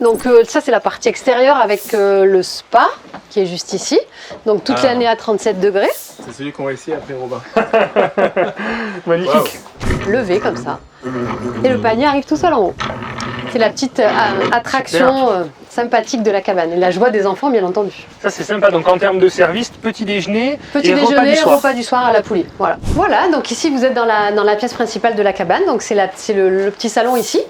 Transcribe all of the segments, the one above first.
Donc ça c'est la partie extérieure avec le spa qui est juste ici. Donc toute l'année à 37 degrés. C'est celui qu'on va essayer après Robin. Magnifique. Wow. Levé comme ça. Et le panier arrive tout seul en haut. C'est la petite attraction sympathique de la cabane. Et la joie des enfants bien entendu. Ça c'est sympa, donc en termes de service, petit déjeuner Petit et déjeuner, repas du soir à la poulie. Voilà. Voilà, donc ici vous êtes dans la pièce principale de la cabane. Donc c'est le petit salon ici,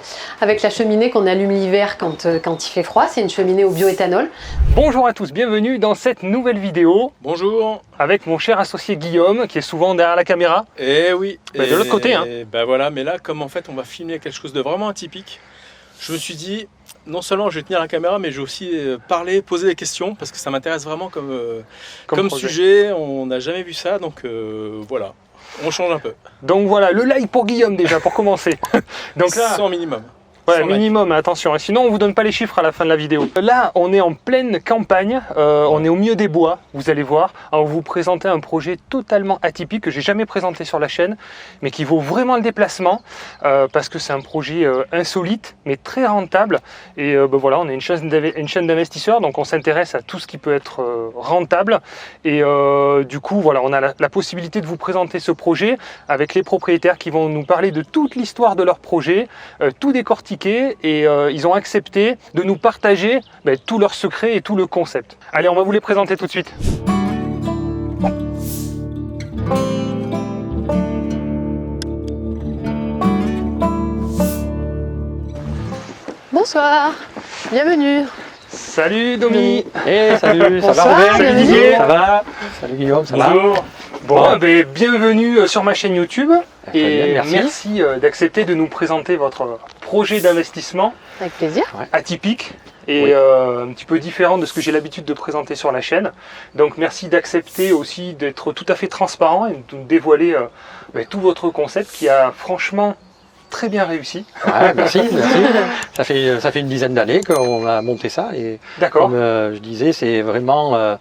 avec la cheminée qu'on allume l'hiver quand il fait froid. C'est une cheminée au bioéthanol. Bonjour à tous, bienvenue dans cette nouvelle vidéo Bonjour. avec mon cher associé Guillaume qui est souvent derrière la caméra. Eh oui. Bah, de l'autre côté, hein. Bah voilà, mais là, comme en fait on va filmer quelque chose de vraiment atypique, je me suis dit, non seulement je vais tenir la caméra, mais je vais aussi parler, poser des questions, parce que ça m'intéresse vraiment comme sujet. On n'a jamais vu ça, donc voilà, on change un peu. Donc voilà, le like pour Guillaume déjà, pour commencer. Donc là, 100 minimum. ouais, 100 minimum, attention, hein, sinon on vous donne pas les chiffres à la fin de la vidéo. Là, on est en pleine campagne, on est au milieu des bois, vous allez voir. On va vous présenter un projet totalement atypique que j'ai jamais présenté sur la chaîne, mais qui vaut vraiment le déplacement, parce que c'est un projet insolite, mais très rentable. Et ben voilà, on est une chaîne d'investisseurs, donc on s'intéresse à tout ce qui peut être rentable. Et du coup, voilà, on a la possibilité de vous présenter ce projet avec les propriétaires qui vont nous parler de toute l'histoire de leur projet, tout décortiquer. Et ils ont accepté de nous partager tous leurs secrets et tout le concept. Allez, on va vous les présenter tout de suite. Bonsoir, bienvenue. Salut Domi. Salut, ça Bonsoir, va Robert? bienvenue. Didier. Ça va? Salut Guillaume, ça va? Bonjour. Bon, bienvenue sur ma chaîne YouTube. Très Et bien, merci d'accepter de nous présenter votre projet d'investissement Avec plaisir. atypique et Oui. un petit peu différent de ce que j'ai l'habitude de présenter sur la chaîne. Donc merci d'accepter aussi d'être tout à fait transparent et de nous dévoiler tout votre concept qui a franchement très bien réussi. Ouais, merci. Ça fait une dizaine d'années qu'on a monté ça et D'accord. comme je disais, c'est vraiment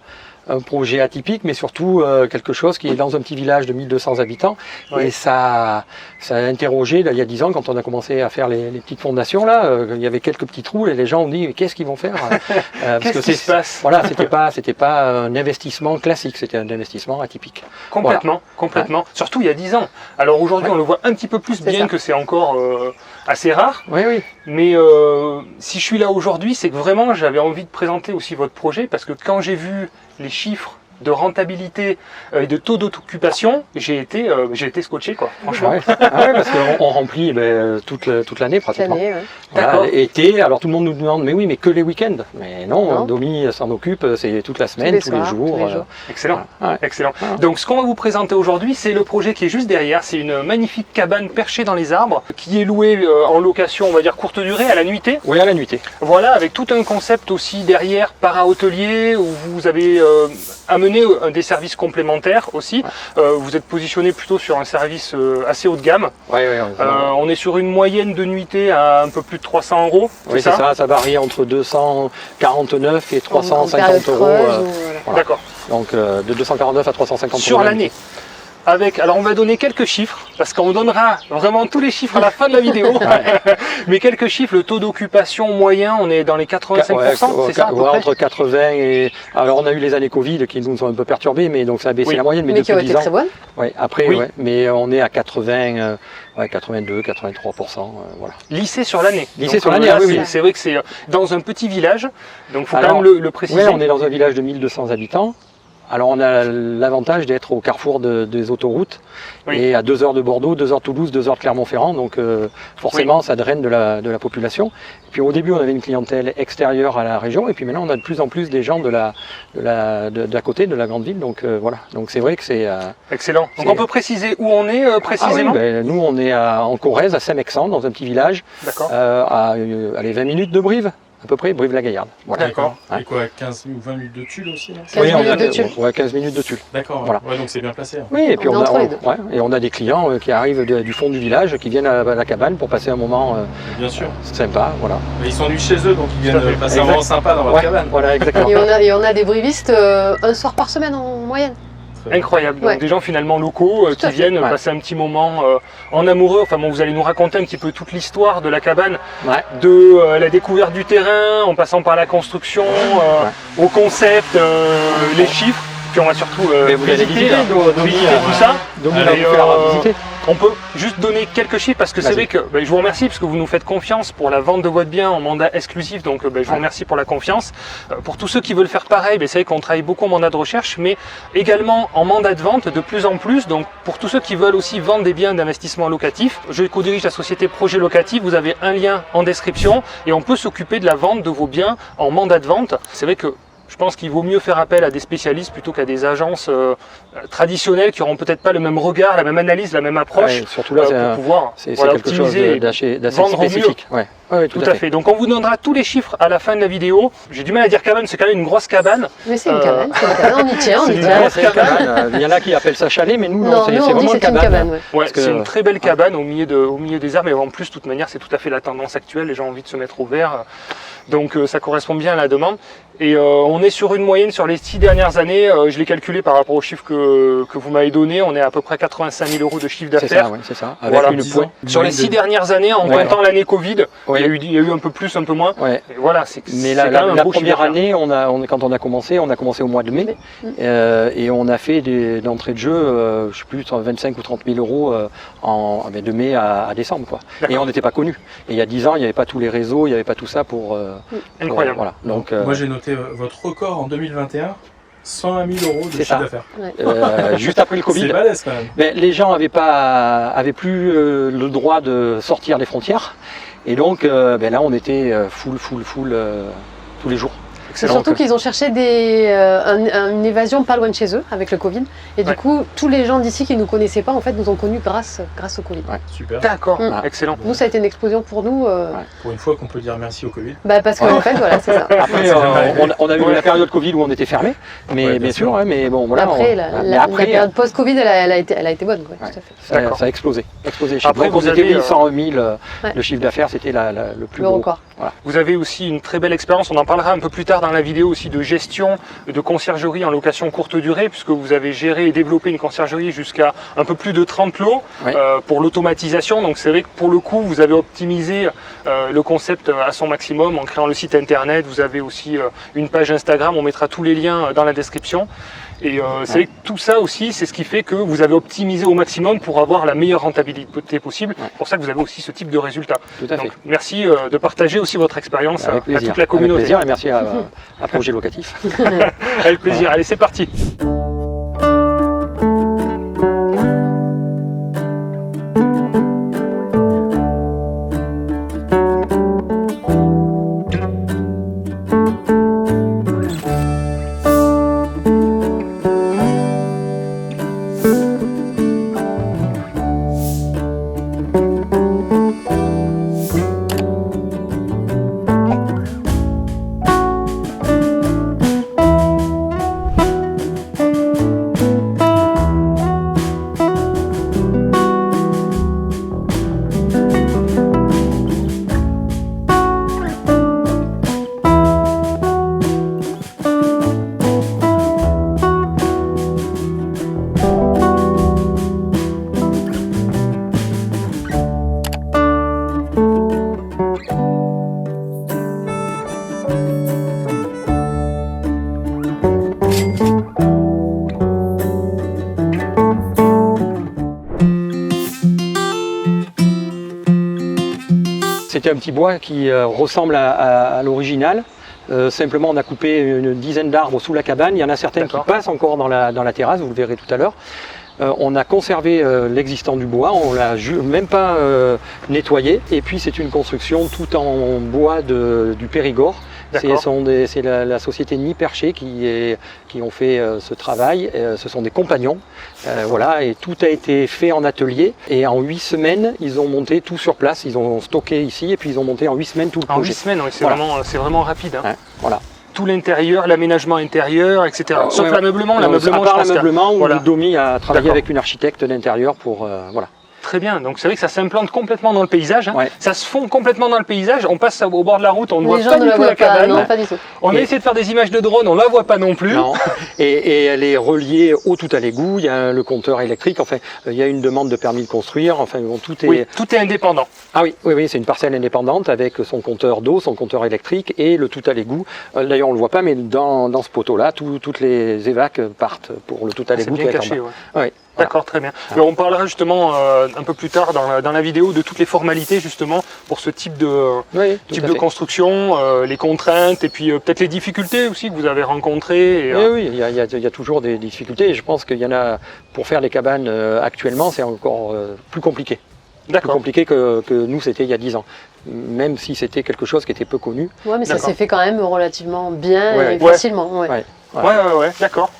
un projet atypique, mais surtout quelque chose qui est dans un petit village de 1200 habitants. Oui. Et ça a interrogé, là, il y a 10 ans, quand on a commencé à faire les petites fondations, là, il y avait quelques petits trous et les gens ont dit, mais qu'est-ce qu'ils vont faire parce Qu'est-ce que qui se passe? Voilà, c'était pas un investissement classique, c'était un investissement atypique. Complètement, complètement. Surtout il y a 10 ans. Alors aujourd'hui on le voit un petit peu plus, C'est bien ça. que c'est encore assez rare. Oui, oui. Mais si je suis là aujourd'hui, c'est que vraiment j'avais envie de présenter aussi votre projet parce que quand j'ai vu les chiffres de rentabilité et de taux d'occupation, j'ai été scotché quoi, franchement. Ouais. Parce qu'on remplit toute l'année pratiquement. L'année, ouais. Voilà, D'accord. été, alors tout le monde nous demande, mais oui, mais que les week-ends. Mais non, Non. Domi s'en occupe, c'est toute la semaine, tous les soirs, jours. tous les jours. Excellent, Ouais. excellent. Voilà. Donc ce qu'on va vous présenter aujourd'hui, c'est le projet qui est juste derrière. C'est une magnifique cabane perchée dans les arbres qui est louée en location, on va dire courte durée, à la nuitée. Oui, à la nuitée. Voilà, avec tout un concept aussi derrière, para-hôtelier, où vous avez amené des services complémentaires aussi. Vous êtes positionné plutôt sur un service assez haut de gamme. Oui, On est sur une moyenne de nuitée à un peu plus de 300 €. oui, c'est ça, ça varie entre 249 et En 350 période euros. creuse, ou, voilà. Voilà. D'accord. Donc de 249 à 350 Sur euros. l'année. Alors on va donner quelques chiffres, parce qu'on donnera vraiment tous les chiffres à la fin de la vidéo. Mais quelques chiffres, le taux d'occupation moyen, on est dans les 85%, c'est ça à peu près? Entre 80 et... Alors on a eu les années Covid qui nous ont un peu perturbés, mais donc ça a baissé Oui. la moyenne. Mais Mais qui depuis ont été 10 ans, très bonnes. ouais, après, Oui. ouais, mais on est à 80, 82, 83%. Voilà. Lycée sur l'année. Lycée Donc, sur l'année, là, oui, oui. C'est vrai que c'est dans un petit village, donc il faut Alors, quand même le préciser. Oui, on est dans un village de 1200 habitants. Alors on a l'avantage d'être au carrefour des autoroutes Oui. et à 2 heures de Bordeaux, 2 heures de Toulouse, 2 heures de Clermont-Ferrand, donc forcément ça draine de la population. Et puis au début on avait une clientèle extérieure à la région et puis maintenant on a de plus en plus des gens d'à côté, de la grande ville, donc voilà. Donc c'est vrai que c'est... Excellent. Donc c'est- on peut préciser où on est précisément? nous on est en Corrèze, à Saint-Mexan, dans un petit village, D'accord. à allez, 20 minutes de Brive, à peu près, Brive-la-Gaillarde. Voilà. D'accord. Et quoi, 15 ou 20 minutes de Tulle aussi là 15 on minutes a de Tulle. ouais, 15 minutes de Tulle. D'accord, Voilà. ouais, donc c'est bien placé. Hein. Oui, et puis On est entre les deux. et on a des clients qui arrivent du fond du village, qui viennent à la cabane pour passer un moment Bien sûr. sympa, voilà. Mais ils sont venus chez eux, donc ils Tout à viennent fait. passer un moment sympa dans votre Ouais, cabane. voilà, exactement. Et on a des brivistes un soir par semaine en moyenne. Incroyable, donc Ouais. des gens finalement locaux qui à fait. viennent Ouais. passer un petit moment en amoureux. Enfin bon, vous allez nous raconter un petit peu toute l'histoire de la cabane, Ouais. de la découverte du terrain, en passant par la construction, au concept, les chiffres. Puis on va surtout Mais vous l'avez visiter, visité, Domi, visiter tout ça. Domi va Et, vous faire visiter. On peut juste donner quelques chiffres parce que c'est Vas-y. vrai que je vous remercie parce que vous nous faites confiance pour la vente de votre bien en mandat exclusif. Donc je vous remercie pour la confiance. Pour tous ceux qui veulent faire pareil, c'est vrai qu'on travaille beaucoup en mandat de recherche, mais également en mandat de vente de plus en plus. Donc pour tous ceux qui veulent aussi vendre des biens d'investissement locatif, je co-dirige la société Projet Locatif. Vous avez un lien en description et on peut s'occuper de la vente de vos biens en mandat de vente. C'est vrai que je pense qu'il vaut mieux faire appel à des spécialistes plutôt qu'à des agences traditionnelles qui n'auront peut-être pas le même regard, la même analyse, la même approche Ouais, surtout là, pour pouvoir c'est voilà, quelque chose optimiser et d'assez vendre au mieux. spécifique. Ouais. Ouais, Tout à fait. Donc on vous donnera tous les chiffres à la fin de la vidéo. J'ai du mal à dire cabane, c'est quand même une grosse cabane. Mais c'est une cabane, c'est une cabane, on y tient, on c'est y une tient. grosse cabane. Il y en a qui appellent ça chalet, mais nous, Non, c'est nous on dit vraiment que c'est une cabane. Ouais. Ouais, Parce que- c'est une très belle cabane au milieu des arbres. Et en plus, de toute manière, c'est tout à fait la tendance actuelle. Les gens ont envie de se mettre au vert. Donc ça correspond bien à la demande. Et on est sur une moyenne sur les 6 dernières années. Je l'ai calculé par rapport aux chiffres que vous m'avez donnés. On est à peu près 85 000 € de chiffre C'est d'affaires. ça, ouais, c'est ça. Avec Voilà. une pointe. Sur les 6 dernières années, en Ouais. comptant l'année Covid, Ouais. il y a eu un peu plus, un peu moins. Ouais. Et voilà, c'est Mais c'est la, quand la- même un la beau chiffre première d'affaires. année, quand on a commencé au mois de mai, et on a fait d'entrée de jeu, je sais plus, 25 ou 30 000 € de mai à décembre, quoi. Et on n'était pas connus. Et il y a 10 ans, il n'y avait pas tous les réseaux, il n'y avait pas tout ça pour. Incroyable. Voilà. Donc, Moi j'ai noté votre record en 2021, 120 000 € de C'est chiffre ça. d'affaires. juste après le C'est Covid. balèze quand même. Mais les gens avaient plus le droit de sortir des frontières. Et donc, là, on était full tous les jours. C'est Donc, surtout qu'ils ont cherché une évasion pas loin de chez eux avec le Covid. Et du Ouais. coup, tous les gens d'ici qui ne nous connaissaient pas, en fait, nous ont connus grâce au Covid. Super. D'accord, Mm. excellent. Nous, ça a été une explosion pour nous. Pour une fois qu'on peut dire merci au Covid. Parce qu'en fait, voilà, c'est ça. Après, on a eu la période Covid où on était fermé, mais Ouais, bien sûr, ouais, mais bon, voilà. Après, mais la après, période post-Covid, elle a été bonne. Ouais, Ouais. tout à fait. D'accord. ça a explosé. Après, Donc, vous on était avez, 100 000, Ouais. le chiffre d'affaires, c'était le plus Le gros. record. Vous avez aussi une très belle expérience, on en parlera un peu plus tard dans la vidéo aussi de gestion de conciergerie en location courte durée, puisque vous avez géré et développé une conciergerie jusqu'à un peu plus de 30 lots Ouais. pour l'automatisation. Donc c'est vrai que pour le coup, vous avez optimisé le concept à son maximum en créant le site internet. Vous avez aussi une page Instagram, on mettra tous les liens dans la description. Et c'est vrai que tout ça aussi, c'est ce qui fait que vous avez optimisé au maximum pour avoir la meilleure rentabilité possible. Ouais. C'est pour ça que vous avez aussi ce type de résultat. Tout à fait. Donc, merci de partager aussi votre expérience Avec à plaisir. toute la communauté. Avec plaisir et merci à Projet Locatif. Avec plaisir. Allez, c'est parti. C'était un petit bois qui ressemble à l'original. Simplement, on a coupé une dizaine d'arbres sous la cabane. Il y en a certains qui D'accord. passent encore dans la terrasse, vous le verrez tout à l'heure. On a conservé l'existant du bois, on l'a même pas nettoyé. Et puis c'est une construction tout en bois du Périgord. D'accord. C'est la société Nid Perché qui ont fait ce travail. Ce sont des compagnons. Voilà, et tout a été fait en atelier. Et en 8 semaines, ils ont monté tout sur place. Ils ont stocké ici et puis ils ont monté en 8 semaines tout le En projet. 8 semaines, oui, c'est Voilà. vraiment rapide. Hein. Ouais, voilà. Tout l'intérieur, l'aménagement intérieur, etc. Sauf Ouais, l'ameublement, à l'ameublement, part je pense l'ameublement où voilà. Domi a travaillé D'accord. avec une architecte d'intérieur pour voilà. très bien. Donc c'est vrai que ça s'implante complètement dans le paysage. Hein. Ouais. Ça se fond complètement dans le paysage. On passe au bord de la route, on ne voit Les gens pas ne du la tout voient la pas, cabane. non, pas du tout. On a essayé de faire des images de drone, on ne la voit pas non plus. Non. Et elle est reliée au tout à l'égout, il y a le compteur électrique, enfin il y a une demande de permis de construire, enfin bon, tout est... Oui, tout est indépendant. Ah oui, c'est une parcelle indépendante avec son compteur d'eau, son compteur électrique et le tout à l'égout. D'ailleurs on ne le voit pas, mais dans ce poteau-là, toutes les évacs partent pour le tout à C'est l'égout. bien caché, ouais. Oui. D'accord, très bien. Mais on parlera justement un peu plus tard dans la vidéo de toutes les formalités justement pour ce type de construction, les contraintes et puis peut-être les difficultés aussi que vous avez rencontrées. Oui, il y a toujours des difficultés et je pense qu'il y en a, pour faire les cabanes actuellement, c'est encore plus compliqué. Plus compliqué que nous c'était il y a 10 ans. Même si c'était quelque chose qui était peu connu. Ouais, mais ça s'est fait quand même relativement bien et facilement. Ouais, d'accord.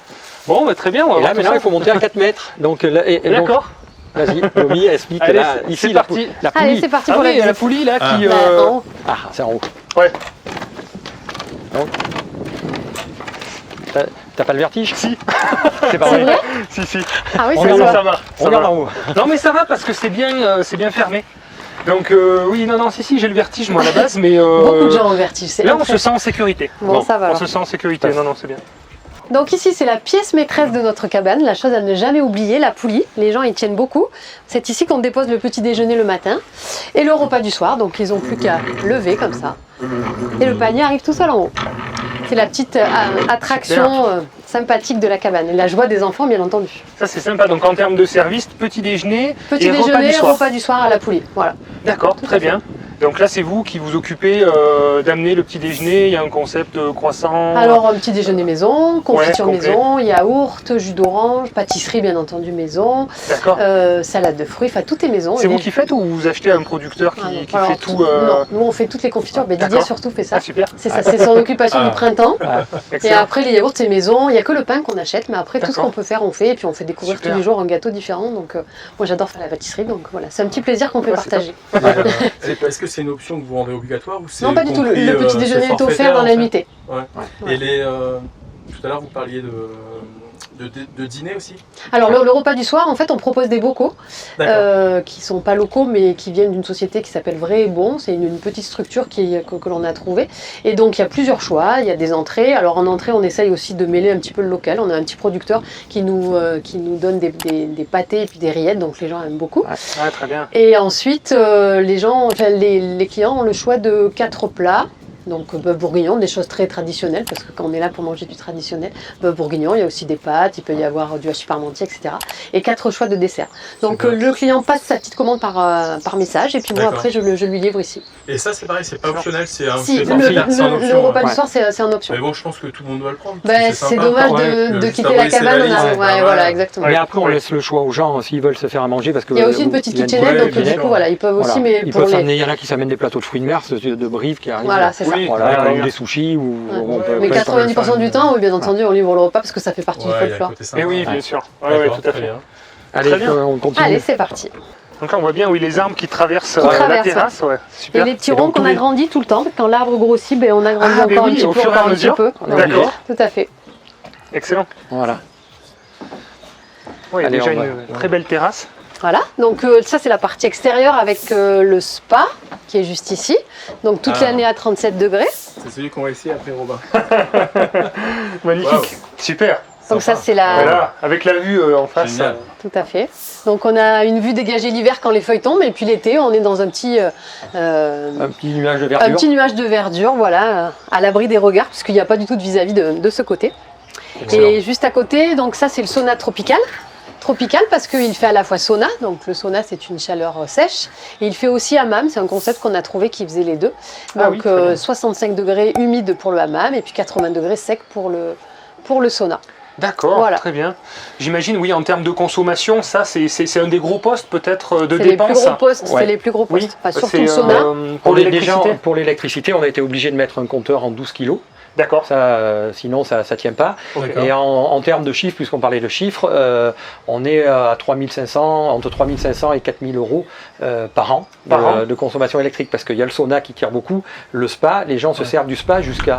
Bon, bah, très bien. Et là, maintenant, il faut monter à 4 mètres. D'accord. Vas-y, Domi, explique. Allez, là, ici, c'est parti. La poulie. Allez, c'est parti pour la il y a la visite. poulie là qui... en haut. Ah, c'est en haut. Ouais. Donc, t'as pas le vertige? Si. C'est pas vrai. Si. Ah oui, On ça regarde se voit. Ça va. On regarde en haut. Non, mais ça va parce que c'est bien fermé. Donc oui, non, si, j'ai le vertige moi à la base, mais... Beaucoup de gens ont le vertige. C'est Là, on se sent en sécurité. Bon, ça va. On se sent en sécurité. Non, c'est bien. Donc ici, c'est la pièce maîtresse de notre cabane, la chose à ne jamais oublier, la poulie. Les gens y tiennent beaucoup. C'est ici qu'on dépose le petit déjeuner le matin et le repas du soir. Donc ils n'ont plus qu'à lever comme ça. Et le panier arrive tout seul en haut. C'est la petite attraction sympathique de la cabane. Et la joie des enfants, bien entendu. Ça, c'est sympa. Donc en termes de service, petit déjeuner Petit et déjeuner, repas du soir à la poulie. Voilà. D'accord, très bien. Donc là, c'est vous qui vous occupez d'amener le petit déjeuner. Il y a un concept croissant. Alors, un petit déjeuner maison, confiture complet. maison, yaourt, jus d'orange, pâtisserie bien entendu maison, D'accord. salade de fruits, enfin tout est maison. C'est Et vous qui faites ou vous achetez un producteur qui alors, fait tout Non, nous on fait toutes les confitures, mais Didier D'accord. surtout fait ça. Ah, super. C'est ça, c'est son occupation du printemps. Et Excellent. après les yaourts c'est maison, il n'y a que le pain qu'on achète, mais après tout ce D'accord. qu'on peut faire on fait, et puis on fait découvrir Super. tous les jours un gâteau différent. Donc moi j'adore faire la pâtisserie, donc voilà, c'est un petit plaisir qu'on peut Ouais, c'est partager. Est-ce que c'est une option que vous rendez obligatoire ou c'est Non pas du tout, le compris, petit déjeuner c'est est offert forfaitaire, dans en la fait nuitée. Ouais. Ouais. Et tout à l'heure vous parliez de dîner aussi. Alors le repas du soir, en fait, on propose des bocaux qui sont pas locaux, mais qui viennent d'une société qui s'appelle Vrai et Bon. C'est une petite structure que l'on a trouvée. Et donc il y a plusieurs choix. Il y a des entrées. Alors en entrée, on essaye aussi de mêler un petit peu le local. On a un petit producteur qui nous donne des pâtés et puis des rillettes, donc les gens aiment beaucoup. Ah, très bien. Et ensuite, les clients ont le choix de 4 plats. Donc bœuf bourguignon, des choses très traditionnelles, parce que quand on est là pour manger du traditionnel, bœuf bourguignon, il y a aussi des pâtes, il peut y avoir du hachis parmentier, etc. Et 4 choix de dessert. Donc le client passe sa petite commande par message, et puis moi après je lui livre ici. Et ça c'est pareil, c'est pas optionnel, c'est un Si, forfaitaire, c'est en option. le repas du soir c'est en option. Mais bon, je pense que tout le monde doit le prendre. C'est dommage de quitter la cabane, voilà, exactement. Mais après on laisse le choix aux gens s'ils veulent se faire à manger, parce que il y a aussi une petite kitchenette, donc du coup voilà, ils peuvent aussi, mais ils pour peuvent les... s'amener, il y en a qui s'amènent des plateaux de fruits de mer, de brives qui arrivent. Voilà, c'est ça. Voilà, ou des sushis ou Mais 90% du temps, oui, bien entendu, on livre le repas parce que ça fait partie du folklore. Et oui, bien sûr. Ouais, tout à fait. Allez, on continue. Allez, c'est parti. Donc là, on voit bien les arbres qui traversent la terrasse. Ouais. Et les petits ronds qu'on agrandit tout le temps. Quand l'arbre grossit, on agrandit encore un petit peu, encore un petit peu. D'accord. Tout à fait. Excellent. Voilà. Oui, il y a déjà une très belle terrasse. Voilà, donc ça c'est la partie extérieure avec le spa qui est juste ici. Donc toute l'année à 37 degrés. C'est celui qu'on va essayer après Robin. Magnifique, wow. Super. Donc ça c'est la... Voilà, avec la vue en face. Tout à fait. Donc on a une vue dégagée l'hiver quand les feuilles tombent, et puis l'été on est dans un petit nuage de verdure. Un petit nuage de verdure, voilà, à l'abri des regards, puisqu'il n'y a pas du tout de vis-à-vis de ce côté. Excellent. Et juste à côté, donc ça c'est le sauna tropical. Tropical parce qu'il fait à la fois sauna, donc le sauna c'est une chaleur sèche, et il fait aussi hammam, c'est un concept qu'on a trouvé qui faisait les deux. Donc 65 degrés humide pour le hammam et puis 80 degrés sec pour le sauna. D'accord, voilà. Très bien. J'imagine, oui, en termes de consommation, ça c'est un des gros postes peut-être de dépenses. C'est les plus gros postes, c'est les plus gros postes. Enfin, surtout le sauna. Pour l'électricité, on a été obligé de mettre un compteur en 12 kg. D'accord. Ça, sinon, ça ne tient pas. D'accord. Et en termes de chiffres, puisqu'on parlait de chiffres, on est à 3500, entre 3500 et 4000 euros par an de consommation électrique, parce qu'il y a le sauna qui tire beaucoup, le spa, les gens se servent du spa jusqu'au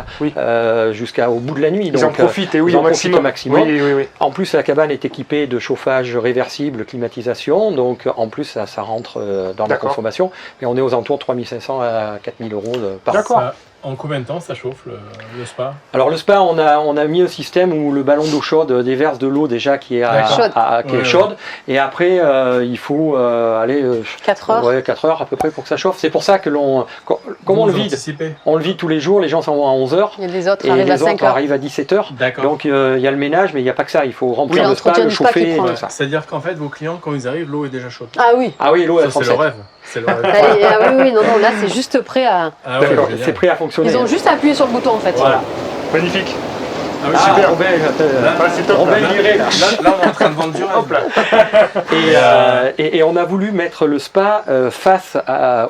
bout de la nuit. Ils en profitent, et oui, au maximum. Oui. En plus, la cabane est équipée de chauffage réversible, climatisation, donc en plus, ça rentre dans la consommation. Et on est aux alentours de 3500 à 4000 euros par an. D'accord. En combien de temps ça chauffe le spa? Alors le spa, on a mis un système où le ballon d'eau chaude déverse de l'eau déjà qui est chaude, et après il faut aller 4 heures. Ouais, 4 heures à peu près pour que ça chauffe. C'est pour ça que comme on le vide, on le vide tous les jours, les gens s'en vont à 11 heures. Et les autres Et arrivent les à 5 autres heures. arrivent à 17 heures. D'accord. Donc il y a le ménage, mais il n'y a pas que ça. Il faut remplir le spa, l'entretien le du spa qui chauffer. prend. Et tout ça. C'est-à-dire qu'en fait, vos clients, quand ils arrivent, l'eau est déjà chaude. Ah oui. Ah oui, l'eau est Ça, c'est le 37. rêve. C'est le rêve. Non, là c'est juste prêt à. Ah ouais, D'accord, génial. c'est prêt à fonctionner. Ils ont juste à appuyer sur le bouton en fait. Voilà. Magnifique. Ah oui, Ah, super. Robin, C'est top. Robin là. Liret, là. Là, on est en train de vendre du rêve. Hop là. Et on a voulu mettre le spa face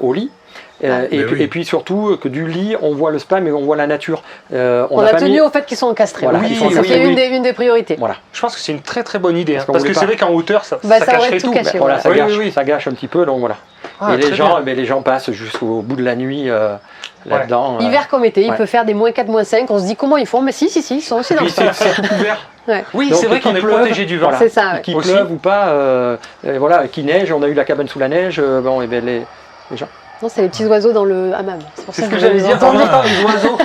au lit. Et puis surtout que du lit, on voit le spa, mais on voit la nature. On a tenu au fait qu'ils sont encastrés. Voilà, Voilà. ils sont C'était encastrés. une des priorités. Voilà. Je pense que c'est une très très bonne idée. Parce qu'on Parce que voulait c'est pas. vrai qu'en hauteur, ça Ça aurait cacherait tout tout. caché. Voilà, ça Oui, gâche, oui. ça gâche un petit peu, donc voilà. Ah, et très bien. les gens passent jusqu'au bout de la nuit là-dedans. Hiver comme été, il Ouais. peut faire des -4, -5. On se dit comment ils font, mais si, ils sont aussi dans le Puis spa. c'est tout couvert. Oui, Donc, c'est vrai qu'on qu'il est pleuve, protégé du vent. voilà. C'est ça, ouais. Qu'il Aussi. pleuve ou pas, voilà, qu'il neige, on a eu la cabane sous la neige, bon, et ben les gens. Non, c'est les petits oiseaux dans le hammam. C'est pour C'est ça ce que j'allais dire. entendez. Les oiseaux.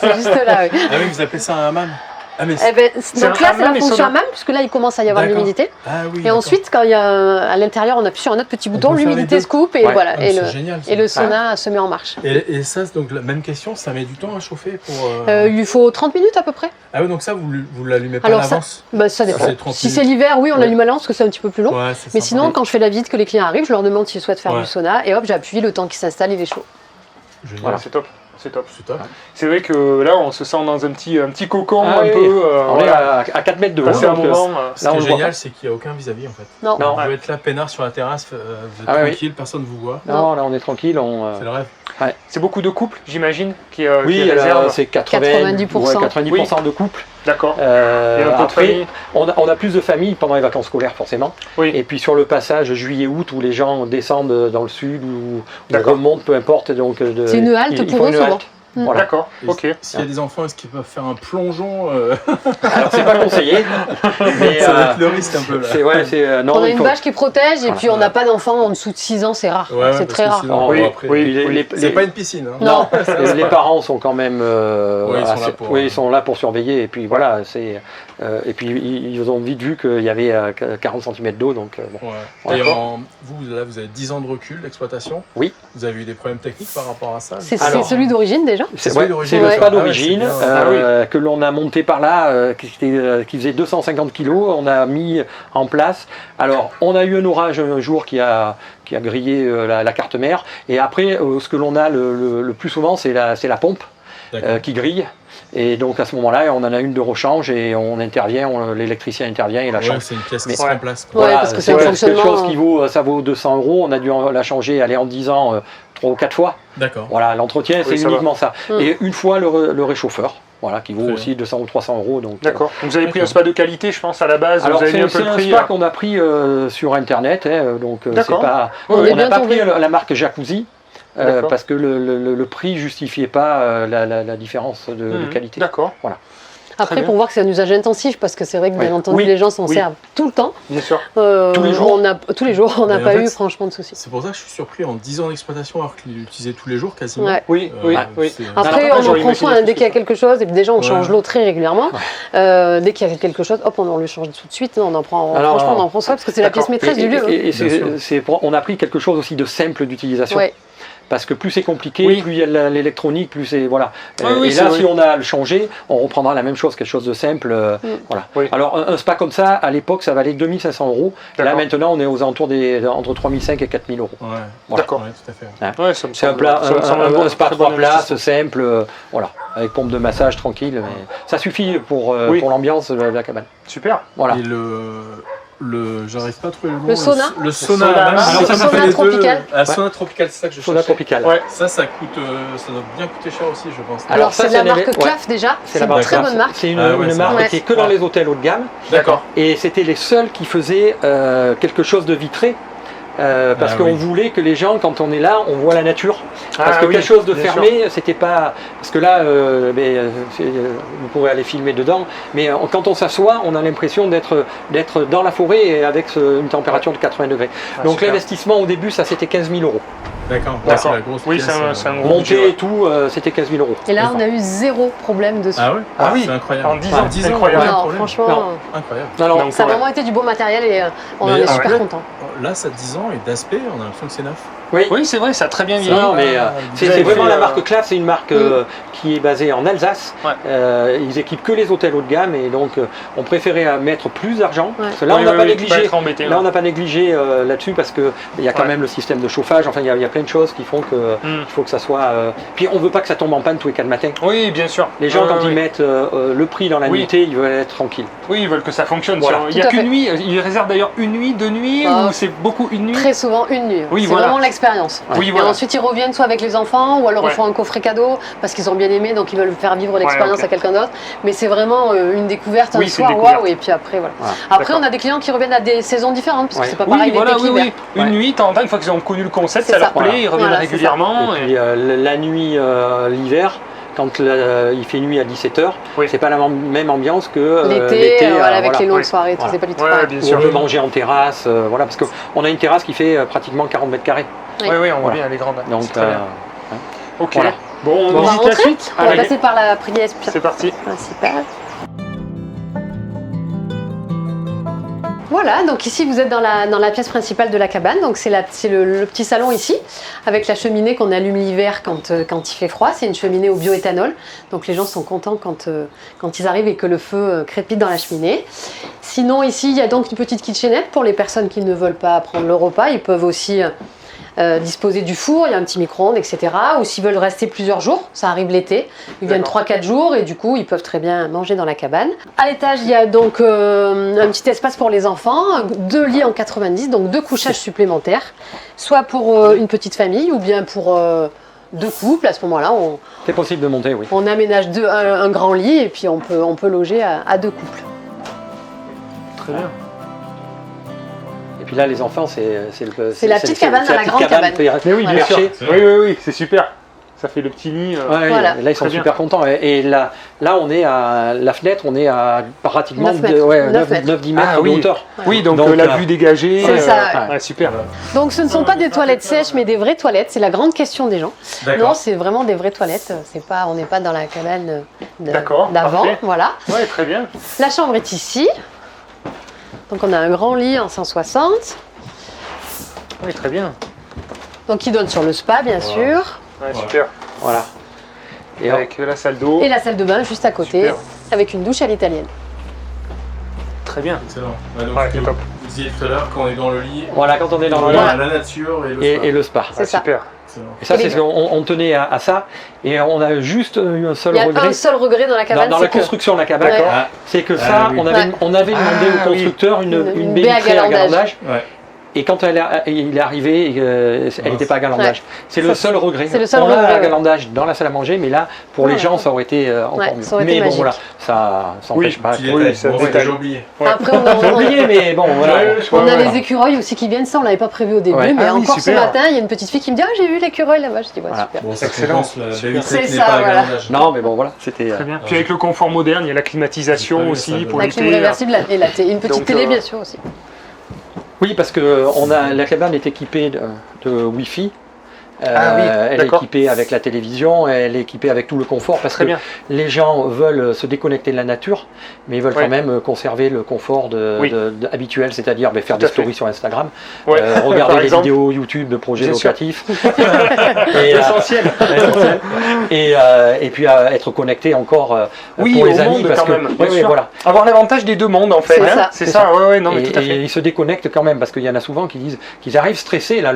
C'est juste là, oui. Ah oui, vous appelez ça un hammam? Ah, mais Eh ben, C'est donc un là, c'est hammam la et fonction sonore. hammam, puisque là, il commence à y avoir de D'accord. l'humidité. Ah oui. Et d'accord. ensuite, quand il y a à l'intérieur, on appuie sur un autre petit bouton, peut faire les l'humidité deux. se coupe et Ouais. voilà. Ah, Et c'est génial, ça. le sauna se met en marche. Et ça, c'est donc la même question, ça met du temps à chauffer pour. Il lui faut 30 minutes à peu près. Ah oui, donc ça, vous l'allumez pas Alors à ça- l'avance? Bah, ça dépend. c'est 30 Si minutes. c'est l'hiver, oui, on Ouais. l'allume à l'avance parce que c'est un petit peu plus long. Ouais, c'est Mais sympa. sinon, quand je fais la visite, que les clients arrivent, je leur demande s'ils souhaitent faire Ouais. du sauna et hop, j'appuie le temps qu'il s'installe, il est chaud. Génial. Voilà, c'est top. C'est top. C'est top. C'est vrai que là, on se sent dans un petit cocon Ah un oui. peu. On voilà. est à 4 mètres de haut. Passer un donc, moment. Ce Là, qui on est le voit génial, c'est qu'il n'y a aucun vis-à-vis en fait. Non. Non. Vous pouvez être là, peinard sur la terrasse, vous êtes Ah oui. tranquille, personne ne vous voit. Non, là on est tranquille. C'est le rêve. C'est beaucoup de couples, j'imagine, qui Oui, réservent. c'est 90%. 90% de couples. D'accord. Et un peu de Après, famille. on a plus de familles pendant les vacances scolaires forcément. Oui. Et puis sur le passage juillet-août où les gens descendent dans le sud ou D'accord. remontent, peu importe. Donc C'est une halte ils pour font eux, une souvent. halte. Voilà. D'accord. Et Ok. S'il y a des enfants, est-ce qu'ils peuvent faire un plongeon Alors c'est pas conseillé, mais Ça va être le risque un peu là. non, On a il une faut- bâche qui protège et Voilà. puis on n'a pas d'enfants en dessous de 6 ans, c'est rare. Ouais, ouais, C'est parce très que rare. sinon, Non, bon, oui, après, oui. c'est pas une piscine. Hein. Non. les parents sont quand même Ouais, ils sont là pour- ils sont là pour surveiller et puis voilà, et puis ils ont vite vu qu'il y avait 40 cm d'eau, donc bon. Ouais. Et D'accord. vous avez 10 ans de recul d'exploitation. Oui. Vous avez eu des problèmes techniques par rapport à ça? C'est Alors- celui d'origine déjà. C'est celui ouais, d'origine, c'est le ouais. spa Ah ouais, d'origine c'est bien. que l'on a monté par là, qui faisait 250 kg. On a mis en place. Alors, on a eu un orage un jour qui a grillé la carte mère. Et après, ce que l'on a le plus souvent, c'est la pompe D'accord. qui grille. Et donc à ce moment-là, on en a une de rechange et on intervient, l'électricien intervient et la Ouais, change. c'est une pièce qui Mais- se ouais. remplace. Quoi. Ouais, parce que c'est un quelque fonctionnement, chose qui ça vaut 200 €. On a dû la changer, aller en 10 ans 3 ou 4 fois. D'accord. Voilà, l'entretien, c'est ça uniquement ça. Mm. Et une fois le réchauffeur, voilà, qui vaut Très aussi 200 ou 300 €. Donc, D'accord. Donc vous avez pris un spa de qualité, je pense, à la base. alors vous avez mis c'est un peu le un prix. spa qu'on a pris sur internet, donc c'est D'accord. pas. On est On n'a bien pas tombé. pris la marque Jacuzzi. D'accord. Parce que le prix justifiait pas la différence de qualité. D'accord. Après, bien. pour voir que c'est un usage intensif, parce que c'est vrai que bien Oui. entendu, Oui. les gens s'en Oui. servent tout le temps. Bien sûr. Tous les jours. Tous les jours, on n'a Mais en pas fait, eu franchement de soucis. C'est pour ça que je suis surpris en 10 ans d'exploitation alors qu'il l'utilisait tous les jours quasiment. Ouais. Oui, Euh, oui. c'est- Après, Alors, on j'aurais en prend soin imaginé dès plus qu'il y a que ça. quelque chose, et puis déjà on Ouais. change l'eau très régulièrement. Dès qu'il y a quelque chose, hop, on le change tout de suite. Non, on en prend, Alors, franchement, on en prend soin parce que c'est la d'accord. pièce maîtresse du lieu. hein. Et Bien sûr. on a pris quelque chose aussi de simple d'utilisation. Ouais. Parce que plus c'est compliqué, Oui. plus il y a l'électronique, plus c'est. Voilà. oui, et c'est là, vrai. si on a à le changer, on reprendra la même chose, quelque chose de simple. Voilà. Oui. Alors, un spa comme ça, à l'époque, ça valait 2500 €. Là, D'accord. maintenant, on est aux alentours entre 3500 et 4000 €. Ouais. Voilà. D'accord. Ouais, tout à fait. Ouais, ça me C'est un, semble- ça me semble bon, un spa très 3 bon places, investissement. simple, voilà, avec pompe de massage tranquille. Mais ça suffit pour Oui. l'ambiance de la cabane. Super. Voilà. Et j'arrive pas à trouver le nom. Le sauna. Le sauna. sauna. même. Alors, Ça sauna fait les deux. tropical. Sauna tropical, c'est ça que je Sauna cherchais. tropical. Ouais. Ça coûte, ça doit bien coûter cher aussi, je pense. Alors, ça, c'est de la c'est marque ouais. Claf déjà. C'est la une marque très Claf. bonne marque. C'est une, Ah ouais, une c'est marque vrai. qui est que dans les hôtels haut de gamme. D'accord. Et c'était les seuls qui faisaient quelque chose de vitré. Parce qu'on voulait que les gens, quand on est là, on voit la nature. Parce que quelque chose de fermé, c'était pas. Parce que là, vous pourrez aller filmer dedans, mais quand on s'assoit, on a l'impression d'être dans la forêt et avec une température de 80 degrés. Donc super. l'investissement au début, ça c'était 15 000 euros. D'accord. D'accord. C'est la grosse Oui, pièce, c'est un gros budget. Monter et tout, c'était 15 000 euros. Et là, on a eu zéro problème dessus. Ah ouais. Ah oui. C'est incroyable. En 10 ans, c'est incroyable. aucun Non, problème. franchement, Non. Incroyable. Non, non, Donc, ça a ouais. vraiment été du bon matériel et on en Mais- est ah super ouais. content. Là, ça a 10 ans et d'aspect, on a l'impression que c'est neuf. Oui, c'est vrai, ça a très bien vieilli. Non, mais Vous c'est avez vraiment fait, la marque Claf, c'est une marque qui est basée en Alsace. Ouais. Ils équipent que les hôtels haut de gamme et donc on préférait mettre plus d'argent. Ouais. Parce que là, Oui, on n'a oui, pas oui, négligé. pas être embêté, Là, ouais. on n'a pas négligé là-dessus parce qu'il y a quand Ouais. même le système de chauffage. Enfin, il y a plein de choses qui font que il faut que ça soit. Puis on veut pas que ça tombe en panne tous les 4 matins. Oui, bien sûr. Les gens, Ouais, quand ouais, ils mettent le prix dans la Oui. nuitée, ils veulent être tranquilles. Oui, ils veulent que ça fonctionne. Voilà. Il n'y a Tout à qu'une fait. nuit. Ils réservent d'ailleurs une nuit, 2 nuits, Ah. ou c'est beaucoup une nuit. Très souvent une nuit. Oui, c'est voilà. vraiment l'expérience. Oui, Et voilà. ensuite ils reviennent soit avec les enfants ou alors Ouais. ils font un coffret cadeau parce qu'ils ont bien aimé donc ils veulent faire vivre l'expérience ok. à quelqu'un d'autre. Mais c'est vraiment une découverte un Oui, c'est une soir, découverte. waouh, et puis après voilà. Voilà. Après D'accord. on a des clients qui reviennent à des saisons différentes parce que Ouais. c'est pas Oui, pareil voilà, l'été oui, qu'hiver. oui. Une Ouais. nuit, de temps en temps, une fois qu'ils ont connu le concept, C'est ça leur ça. plaît, ils reviennent Voilà, c'est régulièrement. Et puis la nuit, l'hiver, quand il fait nuit à 17h, Oui. c'est pas la même ambiance que L'été, voilà, avec voilà. les longues Ouais. soirées, tout, Voilà. c'est pas du tout Ouais, pareil. bien Où sûr. on peut manger en terrasse, voilà, parce qu'on a une terrasse qui fait pratiquement 40 mètres carrés. Oui. Oui, oui, on voit Voilà. bien, elle est grande. Donc, C'est très bien. Ok. voilà. Bon, On on va visite la rentrer. suite. On va Allez, passer par la pièce c'est parti. principale. Voilà, donc ici vous êtes dans la pièce principale de la cabane, donc c'est le petit salon ici, avec la cheminée qu'on allume l'hiver quand il fait froid, c'est une cheminée au bioéthanol, donc les gens sont contents quand ils arrivent et que le feu crépite dans la cheminée. Sinon ici il y a donc une petite kitchenette pour les personnes qui ne veulent pas prendre le repas, ils peuvent aussi disposer du four, il y a un petit micro-ondes, etc. Ou s'ils veulent rester plusieurs jours, ça arrive l'été, ils viennent 3-4 jours et du coup ils peuvent très bien manger dans la cabane. À l'étage il y a donc un petit espace pour les enfants, 2 lits en 90, donc 2 couchages supplémentaires, soit pour une petite famille ou bien pour 2 couples. À ce moment-là C'est possible de monter, oui. on aménage un grand lit et puis on peut loger à 2 couples. Très bien. Et puis là, les enfants, c'est la petite cabane dans la grande cabane. Mais oui, bien Voilà. sûr. Perché. Oui, oui, oui, c'est super. Ça fait le petit lit. Ouais, Voilà. Là, ils sont Très bien. super contents. Et là, on est à la fenêtre, on est à pratiquement 9 mètres. 9 mètres. 9-10 mètres Ah de oui. hauteur. Oui, donc, Donc, la vue dégagée. C'est ça, ouais, super. Donc ce ne sont pas des toilettes sèches mais des vraies toilettes, c'est la grande question des gens. Non, D'accord. c'est vraiment des vraies toilettes. On n'est pas dans la cabane D'accord, d'avant. parfait. Voilà. Ouais, très bien. La chambre est ici. Donc on a un grand lit en 160. Oui, très bien. Donc qui donne sur le spa bien sûr. Ouais, super. Voilà. Et Avec la salle d'eau. Et la salle de bain juste à côté Super. avec une douche à l'italienne. Très bien. Excellent. Ouais, donc, Ouais, c'est top. vous disiez tout à l'heure quand on est dans le lit, voilà, quand on est dans on le voit Voilà. la nature et le spa. et le spa. C'est ça. Super. Excellent. Et ça, Et c'est les ce qu'on tenait à ça. Et on a juste eu un seul Il y a regret. un seul regret dans la cabane, Dans c'est la que construction de la cabane, Ouais. Ah, c'est que Ah, ça, oui. on avait demandé Ah, au oui. constructeur Une une baie baie à vitrée à galandage. galandage. ouais. Et quand il est arrivé, elle n'était pas à galandage. C'est le Ça, seul regret. c'est le seul on l'a regret, à ouais. galandage dans la salle à manger, mais là, pour Ouais. les gens, ça aurait été encore Ouais, mieux. ça aurait été Mais bon, magique. voilà, ça n'empêche Oui, pas. Petit oui, détail. ça Bon, détaille. j'ai oublié. Ouais. après J'ai oublié, mais bon, voilà. Ouais, on a Ouais, les écureuils aussi qui viennent, ça on l'avait pas prévu au début, Ouais. mais Ah oui, encore ce super. matin il y a une petite fille qui me dit ah j'ai vu l'écureuil là-bas, je dis ouais Voilà. super. Bon, ça Excellent. compense la Super. baie C'est vitrée qui ça, n'est pas à voilà. galandage. Non, mais bon, voilà, c'était. Très bien. Puis avec le confort moderne, il y a la climatisation J'ai pas vu aussi ça, pour La l'été. clim réversible et une petite Donc, télé bien sûr aussi. Oui, parce que la cabane est équipée de Wi-Fi. Ah oui, elle est d'accord. équipée avec la télévision, elle est équipée avec tout le confort parce Très que bien. les gens veulent se déconnecter de la nature, mais ils veulent Ouais. quand même conserver le confort Oui. habituel, c'est-à-dire faire Tout des à fait. stories sur Instagram, Ouais. regarder Par des exemple. vidéos YouTube de projets Bien sûr. locatifs, et, Essentiel. essentiel. Et puis être connecté encore Oui, pour au les amis monde parce quand que même. Bien oui, sûr. voilà. Avoir l'avantage des deux mondes en fait. C'est hein. ça. C'est C'est ça. Ouais, ouais, non, mais et, tout à et fait. ils se déconnectent quand même parce qu'il y en a souvent qui disent qu'ils arrivent stressés là,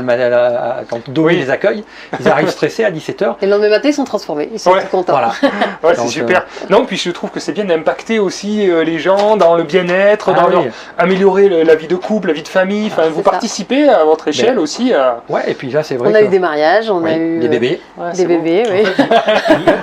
quand Domi Oui. les accueille. feuilles, ils arrivent stressés à 17h. Et le lendemain matin, ils sont transformés, ils sont tout contents. Voilà. Ouais, c'est Donc, super. Non, puis je trouve que c'est bien d'impacter aussi les gens dans le bien-être, dans leur... oui. améliorer la vie de couple, la vie de famille. Enfin, vous ça. participez à votre échelle aussi à... Ouais, et puis là, c'est vrai On a que- eu des mariages, on a oui, eu des bébés. Ouais, des c'est beau. bébés, oui.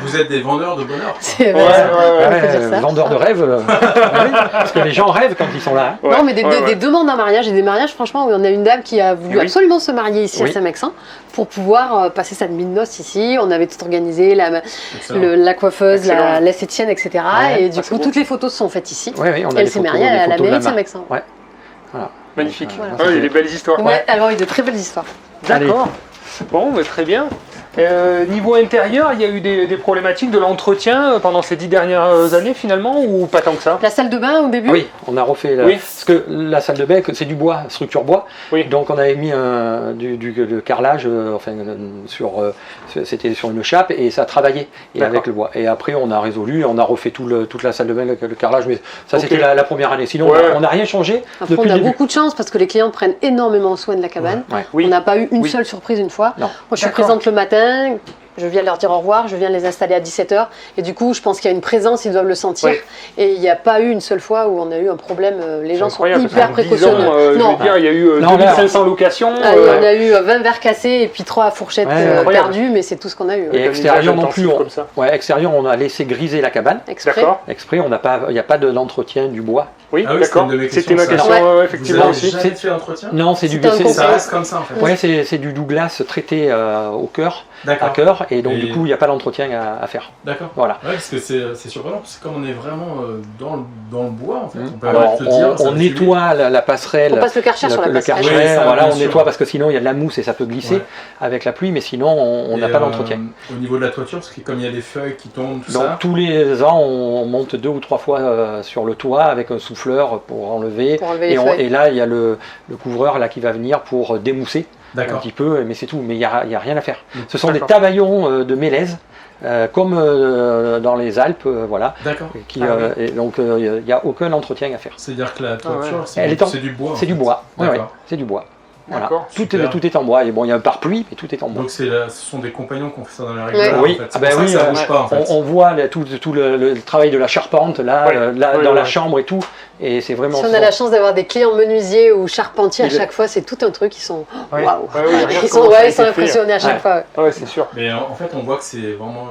Vous êtes des vendeurs de bonheur. C'est Ouais, vrai, ça. ouais, On peut dire ça. Vendeurs de rêves. Oui, parce que les gens rêvent quand ils sont là. Hein. Ouais, Non, mais des ouais. demandes en mariage et des mariages, franchement, où on a une dame qui a voulu Oui. absolument se marier ici Oui. à Saint-Mexin pour pouvoir passer sa nuit de noces ici. On avait tout organisé, Excellent. la coiffeuse, Excellent. l'esthéticienne, etc. Ouais. Et du c'est coup, beau. toutes les photos se sont faites ici. Oui, oui, on a Et des elle s'est photos, mariée des à la photos de mairie de marque. Saint-Mexin. Ouais. Voilà. Magnifique. Voilà. Ah, il y a des belles histoires. Ouais, alors il y a de très belles histoires. D'accord. Bon, bah, très bien. Niveau intérieur, il y a eu des problématiques de l'entretien pendant ces 10 dernières années finalement, ou pas tant que ça? La salle de bain au début, Oui, on a refait. Oui. Parce que la salle de bain, c'est du bois, structure bois. Oui. Donc on avait mis le carrelage, c'était sur une chape et ça travaillait et D'accord. avec le bois. Et après on a résolu, on a refait toute la salle de bain, le carrelage. Mais ça Ok. c'était la première année. Sinon Ouais. on n'a rien changé après depuis on a le début. beaucoup de chance parce que les clients prennent énormément soin de la cabane. Ouais. Oui. On n'a pas eu une Oui. seule surprise une fois. Non. Moi, je suis D'accord. présente le matin, je viens leur dire au revoir, je viens les installer à 17h. Et du coup, je pense qu'il y a une présence, ils doivent le sentir. Ouais. Et il n'y a pas eu une seule fois où on a eu un problème. Les gens sont Incroyable, hyper parce qu'en 10 ans, précautionneux. je Non. veux dire, il y a eu Non, là, 2500 locations. Ah, on a eu 20 verres cassés et puis 3 fourchettes Ouais, incroyable. perdues, mais c'est tout ce qu'on a eu. Et un extérieur usage non plus. intensif comme ça. Ouais, extérieur on a laissé griser la cabane. Exprès. D'accord. Exprès, il n'y a pas de l'entretien du bois. Oui, Ah oui, d'accord. c'était une de mes C'était ma questions, question, ça. effectivement Vous aussi. avez jamais fait l'entretien? Non, c'est du C'était un c'est- conseil. Ça reste comme ça en fait. Ouais, c'est du Douglas traité au cœur, à D'accord. cœur, et donc Et- du coup il n'y a pas d'entretien à faire. D'accord. Voilà. Ouais, parce que c'est surprenant, parce que comme on est vraiment dans le bois en fait, on peut Alors se dire, ça on va nettoie la passerelle, On passe le karcher sur la le passerelle. karcher, Oui, ça, voilà, bien on sûr. nettoie parce que sinon il y a de la mousse et ça peut glisser Ouais. avec la pluie, mais sinon on n'a Et, pas d'entretien. Au niveau de la toiture, parce que comme il y a des feuilles qui tombent, tout Donc ça. tous les ans on monte 2 ou 3 fois sur le toit avec un souffleur pour enlever. Pour enlever les feuilles. Et là il y a le couvreur là qui va venir pour démousser un D'accord. petit peu, mais c'est tout, mais il n'y a rien à faire. Ce sont des D'accord. tabaillons de mélèze, comme dans les Alpes, voilà. D'accord. Et donc il n'y a aucun entretien à faire. C'est-à-dire que la toiture, ouais. Elle est c'est du bois. en C'est du fait. bois, ouais, D'accord. ouais, c'est du bois. Voilà. D'accord. Super. Tout est en bois. Et bon, il y a un pare-pluie, mais tout est en bois. Donc ce sont des compagnons qui ont fait ça dans la règle. Ouais. Oui, en fait. ah C'est ben pour ça oui, que ça bouge pas en fait. On voit tout le travail de la charpente là, Ouais. Ouais, dans la ouais. chambre et tout, et c'est vraiment. Si on a la chance d'avoir des clients menuisiers ou charpentiers à Il est- chaque fois, c'est tout un truc. Ils sont Ouais. waouh. Ouais, ouais, regarde Ils comment sont, ça a ils sont été fait. impressionnés à chaque Ouais. fois. ouais. Ouais, c'est sûr. Mais en fait, on voit que c'est vraiment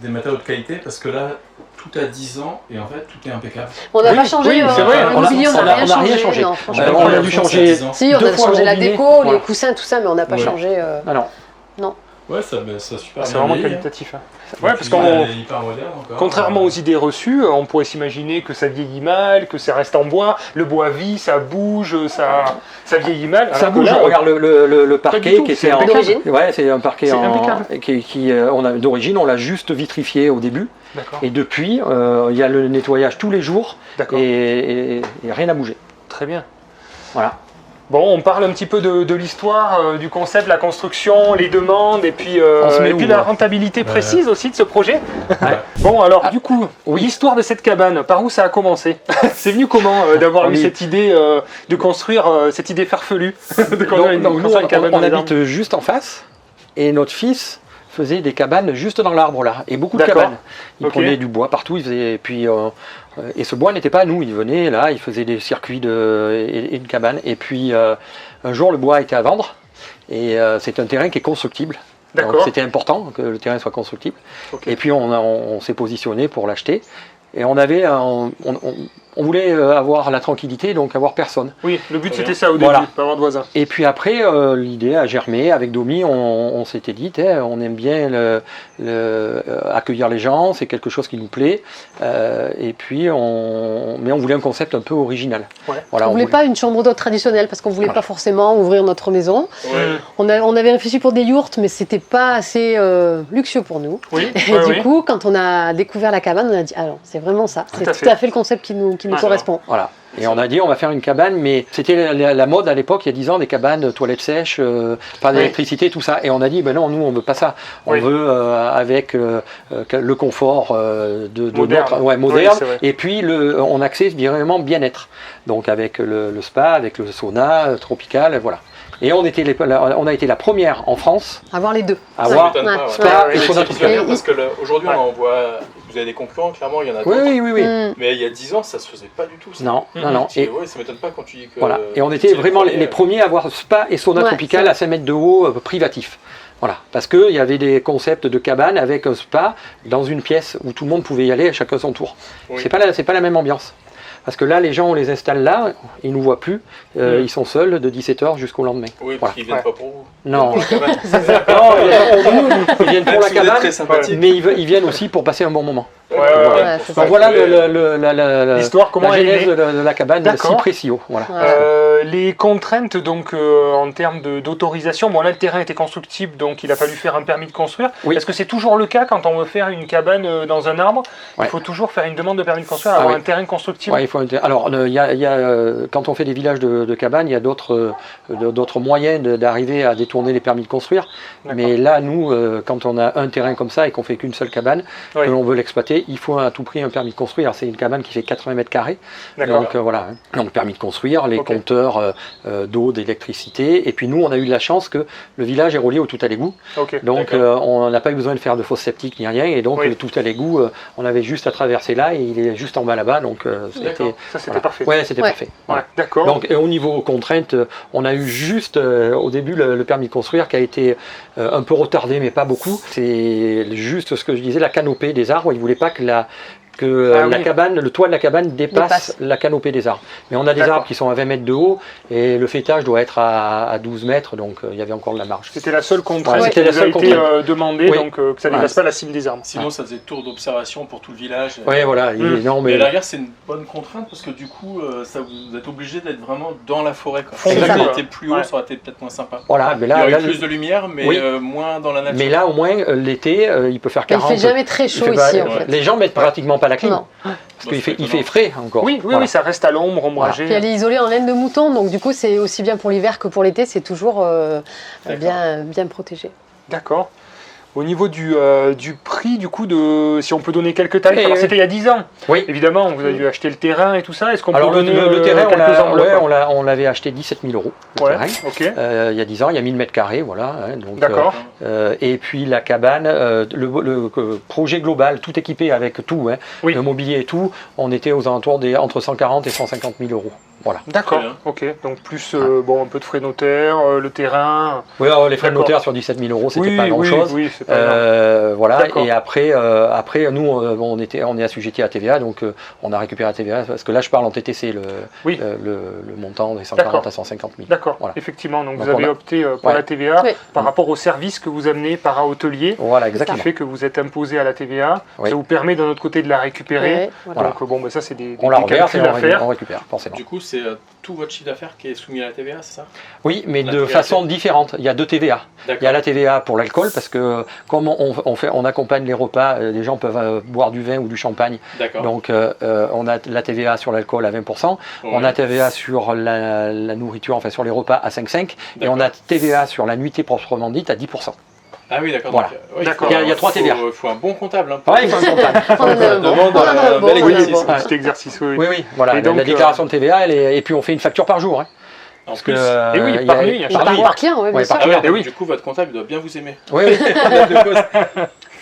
des matériaux de qualité parce que là, tout a 10 ans et en fait, tout est impeccable. On n'a Oui, pas changé. oui, c'est vrai, Au mobilier, on n'a rien changé. Non, On franchement. a dû changer. Si, on deux a fois changé le la robinet. déco, Voilà. les coussins, tout ça, mais on n'a pas Ouais. changé. Non. Ouais, ça super C'est bien vraiment vieilli, qualitatif. Hein. hein. Ouais, Et parce puis, qu'on, elle est hyper moderne encore. contrairement aux idées reçues, on pourrait s'imaginer que ça vieillit mal, que ça reste en bois, le bois vit, ça bouge, ça vieillit mal. Ça alors que bouge, là, regarde le du parquet tout, qui c'est était en. d'origine. Ouais, c'est un parquet C'est impeccable. d'origine, on l'a juste vitrifié au début. D'accord. Et depuis, il y a le nettoyage tous les jours D'accord. et rien n'a bougé. Très bien. Voilà. Bon, on parle un petit peu de l'histoire, du concept, la construction, les demandes et puis, On se met où, la là rentabilité précise aussi de ce projet. Ouais. Bon, alors du coup, l'histoire de cette cabane, par où ça a commencé? C'est venu comment d'avoir eu Oui. cette idée de construire, cette idée farfelue de construire une, Donc, nous, construire une cabane on dans les habite arbres? juste en face et notre fils faisait des cabanes juste dans l'arbre là et beaucoup de D'accord. cabanes. Il Ok. prenait du bois partout, il faisait, et ce bois n'était pas à nous, il venait là, il faisait des circuits et une cabane et puis un jour le bois a été à vendre et c'est un terrain qui est constructible. Donc D'accord. c'était important que le terrain soit constructible. Ok. Et puis on s'est positionné pour l'acheter et on voulait avoir la tranquillité, donc avoir personne. Oui, le but Très c'était bien. ça au Voilà. début, pas avoir de voisins. Et puis après, l'idée a germé avec Domi, on s'était dit, on aime bien accueillir les gens, c'est quelque chose qui nous plaît, et puis mais on voulait un concept un peu original. Ouais. Voilà, On voulait pas une chambre d'hôte traditionnelle parce qu'on voulait Voilà. pas forcément ouvrir notre maison. Ouais. On avait réfléchi pour des yourtes, mais c'était pas assez luxueux pour nous. Oui, Et ouais, du oui. coup, quand on a découvert la cabane, on a dit ah non, c'est vraiment ça. C'est à tout fait. à fait le concept qui nous Ah, correspond. Voilà. Et on a dit on va faire une cabane, mais c'était la mode à l'époque, il y a 10 ans, des cabanes, toilettes sèches, pas d'électricité, tout ça. Et on a dit ben non, nous on veut pas ça. On Oui. veut avec le confort de Moderne. notre, ouais, Oui, moderne. c'est vrai. Et puis on accède vraiment bien-être. Donc avec le spa, avec le sauna tropical, voilà. Et on a été la première en France Avoir les deux. à avoir Ça m'étonne pas, spa ouais. et sauna C'est tropical. bien parce que aujourd'hui on en voit, vous avez des concurrents, clairement il y en a d'autres. Oui. Mais il y a 10 ans ça se faisait pas du tout. Ça. Non. Et Et, ouais, ça m'étonne pas quand tu dis que. voilà. Et on était vraiment les premiers à avoir spa et sauna Ouais, tropical c'est à 5 mètres de haut privatif. Voilà, parce qu'il y avait des concepts de cabane avec un spa dans une pièce où tout le monde pouvait y aller à chacun son tour. Oui. C'est pas la même ambiance. Parce que là, les gens, on les installe là, ils ne nous voient plus, ils sont seuls de 17h jusqu'au lendemain. Oui, Voilà. parce qu'ils viennent pas pour vous. Non. Pour la cabane. Ils viennent pour la Même si vous êtes cabane, très sympathique. mais ils viennent aussi pour passer un bon moment. Ouais, c'est ça. Donc voilà L'histoire, comment la elle est genèse née. de la cabane D'accord. Cypressio. Voilà. Les contraintes donc en termes d'autorisation, bon là le terrain était constructible donc il a fallu faire un permis de construire. Oui. Est-ce que c'est toujours le cas quand on veut faire une cabane dans un arbre? Ouais. Il faut toujours faire une demande de permis de construire, Ah avoir oui. un terrain constructible? Ouais, alors, quand on fait des villages de cabanes, il y a d'autres moyens d'arriver à détourner les permis de construire. D'accord. Mais là, nous, quand on a un terrain comme ça et qu'on fait qu'une seule cabane, Oui. que l'on veut l'exploiter, il faut à tout prix un permis de construire. Alors, c'est une cabane qui fait 80 mètres carrés. D'accord. Donc voilà, donc permis de construire, les Ok. compteurs d'eau, d'électricité. Et puis nous, on a eu de la chance que le village est relié au tout à l'égout. Ok. Donc on n'a pas eu besoin de faire de fosse septique ni rien. Et donc Oui. le tout à l'égout, on avait juste à traverser là et il est juste en bas là-bas. Donc c'était D'accord. Ça c'était voilà. parfait. Ouais, c'était Ouais. parfait. Ouais, Voilà. d'accord. Donc au niveau contraintes, on a eu juste au début le permis de construire qui a été un peu retardé, mais pas beaucoup. C'est juste ce que je disais, la canopée des arbres. Ils ne voulaient pas que la oui. cabane, le toit de la cabane dépasse la canopée des arbres. Mais on a des D'accord. arbres qui sont à 20 mètres de haut et le fêtage doit être à 12 mètres, donc il y avait encore de la marge. C'était la seule contrainte Ouais, qui c'était la vous a seule été contrainte. demandée, Oui. donc que ça ne dépasse pas la cime des arbres. Sinon ça faisait tour d'observation pour tout le village. Oui, voilà. Non, Mais mais à la rigueur, c'est une bonne contrainte parce que du coup, ça vous êtes obligé d'être vraiment dans la forêt. Quoi. Si Exactement. vous étiez plus haut, Ouais. ça aurait été peut-être moins sympa. voilà. Mais Il y là, aurait là, eu plus de lumière, mais Oui. moins dans la nature. mais là, au moins, l'été, il peut faire Il 40. fait jamais très chaud il fait ici pas- en fait. Les gens mettent pratiquement pas la clim. Non. Parce qu'il fait frais encore. Oui, Voilà. ça reste à l'ombre, ombragé. Puis elle est isolée en laine de mouton, donc du coup c'est aussi bien pour l'hiver que pour l'été, c'est toujours bien protégé. D'accord. Au niveau du prix, du coup, si on peut donner quelques tarifs, Oui, alors oui. c'était il y a 10 ans. Oui. Évidemment, vous avez dû acheter le terrain et tout ça. Est-ce qu'on peut Alors donner le terrain, quelques enveloppes on l'avait acheté 17 000 euros. Le Ouais, terrain. ok. Il y a 10 ans, il y a 1000 mètres carrés, voilà. Hein, donc, D'accord. et puis la cabane, le projet global, tout équipé avec tout, hein, Oui. le mobilier et tout, on était aux alentours entre 140 et 150 000 euros. Voilà. D'accord, Très bien. ok. Donc plus un peu de frais notaires, le terrain. Oui, alors, les frais de D'accord. notaire sur 17 000 euros, c'était Oui, pas grand-chose. Oui, c'est pas grave. Voilà. D'accord. Et après, nous, on est assujettis à TVA, donc on a récupéré la TVA parce que là, je parle en TTC, Oui. le montant des 140 D'accord. à 150 000. D'accord, voilà. effectivement. Donc Donc vous avez on a- opté pour Ouais. la TVA Oui. par rapport au service que vous amenez par hôtelier, Voilà, qui exactement. fait que vous êtes imposé à la TVA. Oui. Ça vous permet d'un autre côté de la récupérer. Ouais, voilà. Donc bon, ça c'est des On la reverse calculs et à faire. on récupère, forcément. Du coup, c'est tout votre chiffre d'affaires qui est soumis à la TVA, c'est ça? Oui, mais La de TVA. façon différente. Il y a deux TVA. Il y a D'accord. la TVA pour l'alcool, parce que comme on accompagne les repas, les gens peuvent boire du vin ou du champagne. D'accord. Donc on a la TVA sur l'alcool à 20%, on a TVA sur la nourriture, enfin sur les repas à 5,5%, et on a TVA sur la nuitée proprement dite à 10%. Ah oui, d'accord. Voilà. Donc, ouais, D'accord. faut- Il y a 3 TVA. faut un bon comptable. Hein, Ouais, il faut un comptable. On en a un bon. demande On en a un un bon, bel on en a un exercice. bon. Un petit exercice, oui. Oui, oui, voilà. Et donc, la déclaration de TVA, et puis on fait une facture par jour. Hein, En parce plus. que, Et oui, il y par a- nuit, à Et chaque par, fois. par client, oui, bien Ouais, sûr. par Ah ouais, Eh donc, oui. du coup, votre comptable il doit bien vous aimer. Oui, oui. De cause.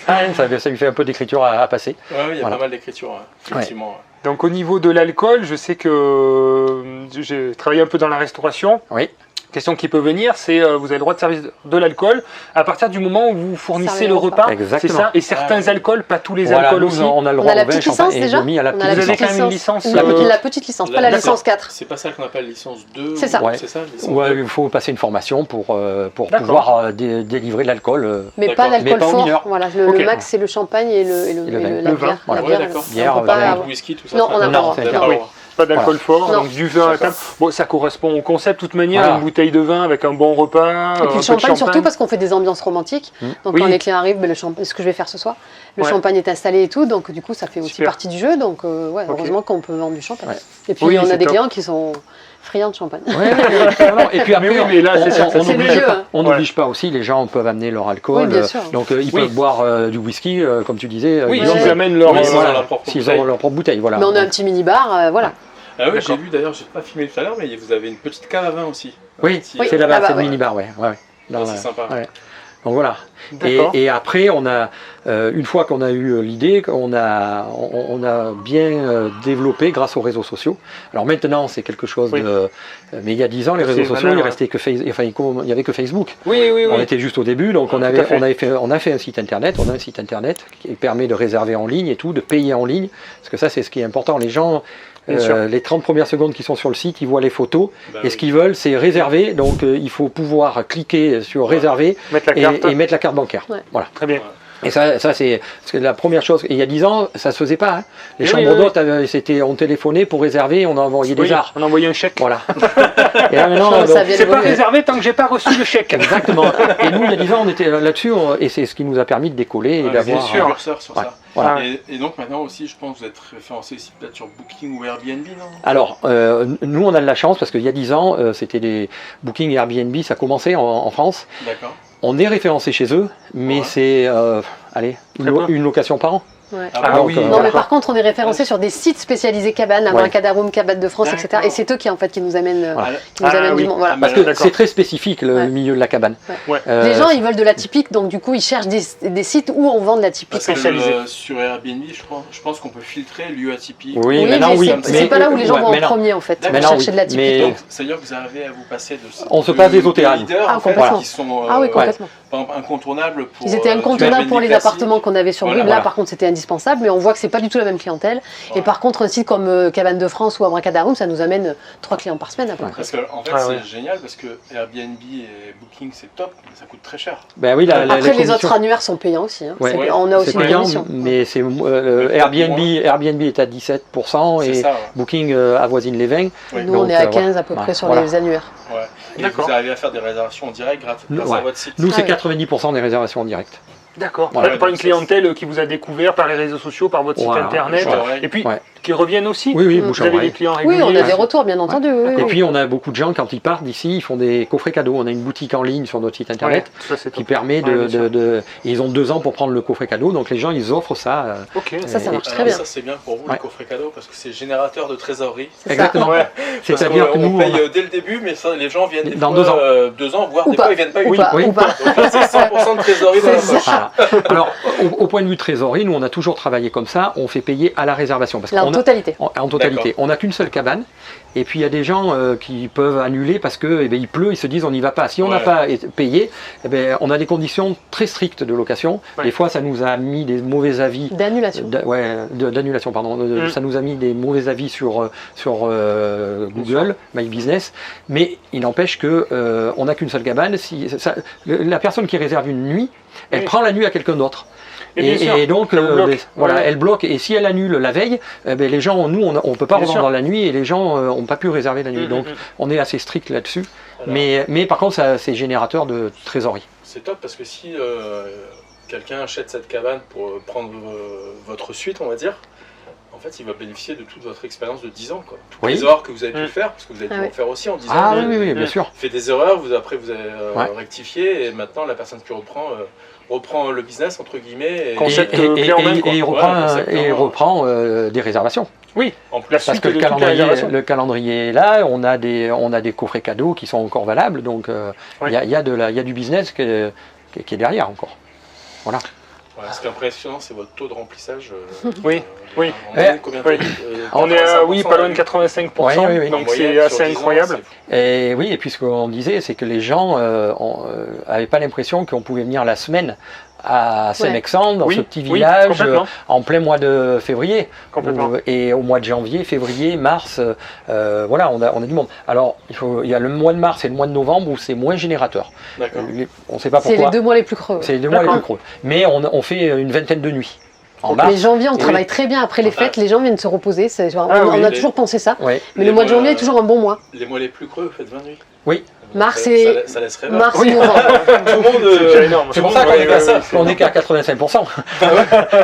Ça lui fait un peu d'écriture à passer. Ouais, il y a Voilà. pas mal d'écriture, effectivement. Donc au niveau de l'alcool, je sais que j'ai travaillé un peu dans la restauration. Oui. Question qui peut venir, c'est vous avez le droit de servir de l'alcool à partir du moment où vous fournissez Servez le le repas. Exactement. C'est ça. Et certains Ah, alcools, pas tous les Voilà, alcools nous, aussi. on a le On droit a la au vin, petite champagne, licence et déjà. demi à la On a petite la Vous avez petite quand même une licence. licence, La petite licence, pas la D'accord. licence 4. C'est pas ça qu'on appelle licence 2 C'est ça. ou- Ouais. C'est ça, licence Ouais, 2. il faut passer une formation pour D'accord. pouvoir délivrer de l'alcool. Mais D'accord. pas d'alcool Mais pas aux fort. mineurs. Voilà, le Ok. max c'est le champagne et le vin. la Le vin, bière. voilà. La Ouais, bière, d'accord. on peut Bière, pas vin, avoir- Whisky, tout ça. Non, ça, on n'a non, pas le droit. vous avez Non. pas le Oui. droit. Pas d'alcool Voilà. fort, Non. donc du vin à table. Bon, ça correspond au concept de toute manière, Voilà. une bouteille de vin avec un bon repas. Et un puis peu le de champagne surtout parce qu'on fait des ambiances romantiques. Mm. Donc Oui. quand les clients arrivent, le champagne, ce que je vais faire ce soir, le Ouais. champagne est installé et tout, donc du coup ça fait aussi Super. partie du jeu. Donc ouais, Ok. heureusement qu'on peut vendre du champagne. Ouais. Et puis Oui, on a c'est des top. clients qui sont friands de champagne. Ouais, non, et puis après, Mais oui, mais là, c'est ça, ça, c'est le n'oblige jeu, pas, hein. on Ouais. n'oblige pas aussi, les gens peuvent amener leur alcool. Oui, bien sûr. Donc ils Oui. peuvent boire du whisky, comme tu disais. Oui, Guillaume, s'ils amènent leur. Oui, voilà, leur propre s'ils bouteille. ont leur propre bouteille. Voilà. Mais on a un petit mini-bar, voilà. Ah oui, j'ai D'accord. vu d'ailleurs, j'ai pas filmé tout à l'heure, mais vous avez une petite cave à vin aussi. Oui, Petit, c'est là-bas, là-bas, c'est le ouais. minibar, ouais. Dans c'est la- sympa. ouais. Donc voilà. D'accord. Et après, on a, une fois qu'on a eu l'idée, on a bien développé grâce aux réseaux sociaux. Alors maintenant, c'est quelque chose Oui. de. Mais il y a 10 ans, les C'est réseaux sociaux, banal, il ouais. restait que il y avait que Facebook. Oui, oui, On oui. était juste au début, donc on à fait. a fait un site internet. On a un site internet qui permet de réserver en ligne et tout, de payer en ligne, parce que ça, c'est ce qui est important. Les gens. Bien sûr. Les 30 premières secondes qui sont sur le site, ils voient les photos Bah et ce qu'ils veulent, c'est réserver. Donc il faut pouvoir cliquer sur réserver Mettre la carte. et mettre la carte bancaire. Ouais. Voilà. Très bien. Et ça c'est la première chose. Et il y a 10 ans, ça se faisait pas. Hein. Les Oui, chambres oui, d'hôtes, on téléphonait pour réserver, on envoyait des Oui, arts. on a envoyé un chèque. Voilà. Et là maintenant, Non, mais ça donc, a bien C'est pas évolué. réservé tant que j'ai pas reçu le chèque. exactement. Et nous, il y a 10 ans, on était là-dessus, et c'est ce qui nous a permis de décoller et Ouais, d'avoir. bien sûr. un curseur sur Ouais. ça. Voilà. Et donc maintenant aussi, je pense que vous êtes référencé ici peut-être sur Booking ou Airbnb, non? Alors, nous, on a de la chance parce qu'il y a 10 ans, c'était des Booking et Airbnb, ça commençait en France. D'accord. On est référencé chez eux, mais Ouais. c'est allez, Très peu. une location par an. Ouais. Ah, Ah bon, oui. Donc, Non, mais D'accord. par contre, on est référencé sur des sites spécialisés cabanes, Ouais. Abracadaroom, Cabane de France, etc. D'accord. Et c'est eux qui, en fait, qui nous amènent, Voilà. qui nous Ah, amènent oui. du monde. Voilà. Ah, Parce mais que d'accord. c'est très spécifique le Ouais. milieu de la cabane. Ouais. Les gens, ils veulent de l'atypique, donc du coup, ils cherchent des sites où on vend de l'atypique. Parce que spécialisé. sur Airbnb, je pense qu'on peut filtrer lieu atypique. Oui, Oui, maintenant, mais oui. c'est pas là où les gens ouais, vont en maintenant, premier, en fait. D'accord. Pour Maintenant, chercher oui. de l'atypique. Mais- Donc, c'est-à-dire que vous arrivez à vous passer de On se passe des hôtels. de leaders, Ah, en fait, complètement. qui sont Ah oui, complètement. par exemple, incontournables pour. Ils étaient sur incontournables Airbnb pour les classique. appartements qu'on avait sur Voilà, Brive. Là, voilà. par contre, c'était indispensable, mais on voit que c'est pas du tout la même clientèle. Ouais. Et par contre, un site comme Cabane de France ou Abracadaroom, ça nous amène 3 clients par semaine à peu près. Parce que en fait, Ah, c'est ouais. génial parce que Airbnb et Booking c'est top, mais ça coûte très cher. Ben oui, Après, les conditions- autres annuaires sont payants aussi. Hein. Ouais. C'est- On a aussi c'est des payant, commissions. mais c'est Le Airbnb est à 17% C'est et ça. Booking avoisine les 20. Ouais. Nous, Donc, on est à voilà. 15 à peu près Voilà. sur Voilà. les annuaires. Ouais. Et D'accord. vous arrivez à faire des réservations en direct grâce Ouais. à votre site. Nous, c'est ouais. 90% des réservations en direct. D'accord. Voilà. Par une clientèle qui vous a découvert par les réseaux sociaux, par votre site Voilà. internet. Ouais. Et puis, Ouais. qui reviennent aussi. Oui, oui, Mm. bouche Vous à avez oreille. des clients Oui, réguliers. on a des retours, bien entendu. oui, Et oui. puis on a beaucoup de gens quand ils partent d'ici, ils font des coffrets cadeaux. On a une boutique en ligne sur notre site internet Ouais, ça, c'est qui top. permet Ouais, bien sûr. et ils ont 2 ans pour prendre le coffret cadeau, donc les gens ils offrent ça. Ok. Ça marche très Alors bien. ça c'est bien pour vous Ouais. les coffrets cadeaux parce que c'est générateur de trésorerie. C'est ça. Exactement. Ouais. C'est-à-dire que on nous, paye on a- dès le début, mais ça, les gens viennent des Dans fois, 2 ans. 2 ans, voire Ou des pas. fois ils viennent pas Ou une pas, oui. ou pas. Donc là, c'est 100% de trésorerie dans la C'est poche. ça. Voilà. Alors, au point de vue trésorerie, nous on a toujours travaillé comme ça, on fait payer à la réservation. Parce Là, en qu'on a- totalité. en totalité. On n'a qu'une seule cabane. Et puis il y a des gens qui peuvent annuler parce que il pleut, ils se disent on n'y va pas. Si on n'a Ouais. pas payé, on a des conditions très strictes de location. Ouais. Des fois ça nous a mis des mauvais avis. D'annulation. D'annulation, pardon. Ça nous a mis des mauvais avis sur Google, My Business. Mais il n'empêche que on n'a qu'une seule cabane. La personne qui réserve une nuit, elle Oui. prend la nuit à quelqu'un d'autre. Et bien sûr, donc, ça vous bloque. voilà, Ouais. elle bloque. Et si elle annule la veille, les gens, nous, on ne peut pas Bien revendre sûr. la nuit et les gens n'ont pas pu réserver la nuit. Donc, on est assez strict là-dessus. Alors, Mais par contre, c'est générateur de trésorerie. c'est top parce que si quelqu'un achète cette cabane pour prendre votre suite, on va dire, en fait, il va bénéficier de toute votre expérience de 10 ans. Quoi. Toutes Oui. les erreurs que vous avez pu Mm. faire, parce que vous avez pu Ah en oui. faire aussi en 10 Ah ans. oui, bien sûr. Fait des erreurs, après vous avez Ouais. rectifié, et maintenant la personne qui reprend le business, entre guillemets. Concept Et clé en main, quoi. il Ouais, reprend des réservations. Oui. En plus, La Parce suite que de toutes les réservations. le calendrier est là, on a des coffrets cadeaux qui sont encore valables, donc il Ouais. y a du business qui est derrière encore. Voilà. ouais, ce qui est impressionnant, c'est votre taux de remplissage. Oui, oui. On est combien Oui. On Oui, pas loin de 85%, Oui, oui. donc c'est assez incroyable. Et oui, et puis ce qu'on disait, c'est que les gens n'avaient pas l'impression qu'on pouvait venir la semaine à Saint-Mexandre, dans Oui, ce petit oui, village, complètement. en plein mois de février. Complètement. Et au mois de janvier, février, mars, voilà, on a du monde. Alors, il y a le mois de mars et le mois de novembre où c'est moins générateur. D'accord. On ne sait pas C'est pourquoi. les 2 mois les plus creux. C'est les 2 mois les D'accord. plus creux. Mais on fait une vingtaine de nuits. En Mais mars. janvier, on Oui. travaille très bien. Après les fêtes, les gens viennent se reposer. Ah oui, on a les- toujours pensé ça. Ouais. Mais Les le mois de mois- janvier est toujours un bon mois. Les mois les plus creux, vous faites 20 nuits. Oui. Mars Ça- et ça laisse rêver. mars Oui. et novembre. Tout le monde. C'est déjà énorme. C'est pour ça qu'on est qu'à ça. On est qu'à 85%.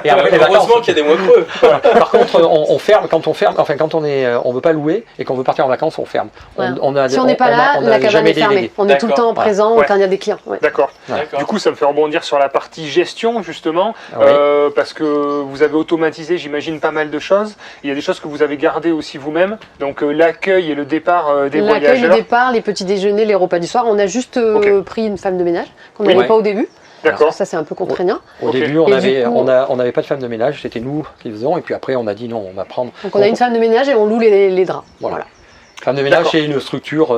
Et après les vacances. Heureusement qu'il y a des mois creux. Voilà. Par contre, on ferme quand on ferme. Enfin, quand on veut pas louer et qu'on veut partir en vacances, on ferme. Ouais. Si on n'est pas là, la cabane jamais est fermée. délégué. On est tout le D'accord. temps présent Ouais. quand il y a des clients. Ouais. D'accord. D'accord. Du coup, ça me fait rebondir sur la partie gestion, justement, Ah oui. parce que vous avez automatisé, j'imagine, pas mal de choses. Il y a des choses que vous avez gardées aussi vous-même. Donc, l'accueil et le départ des L'accueil, le voyageurs. départ, les petits déjeuners, les repas du soir. On a juste pris une femme de ménage qu'on Oui. n'avait Ouais. pas au début. D'accord. Ça, c'est un peu contraignant. Au Ok. début, on Et du avait, coup- on n'avait pas de femme de ménage, c'était nous qui faisions. Et puis après, on a dit non, on va prendre. Donc, on a une femme de ménage et on loue les draps. Voilà. Femme de ménage, D'accord. c'est une structure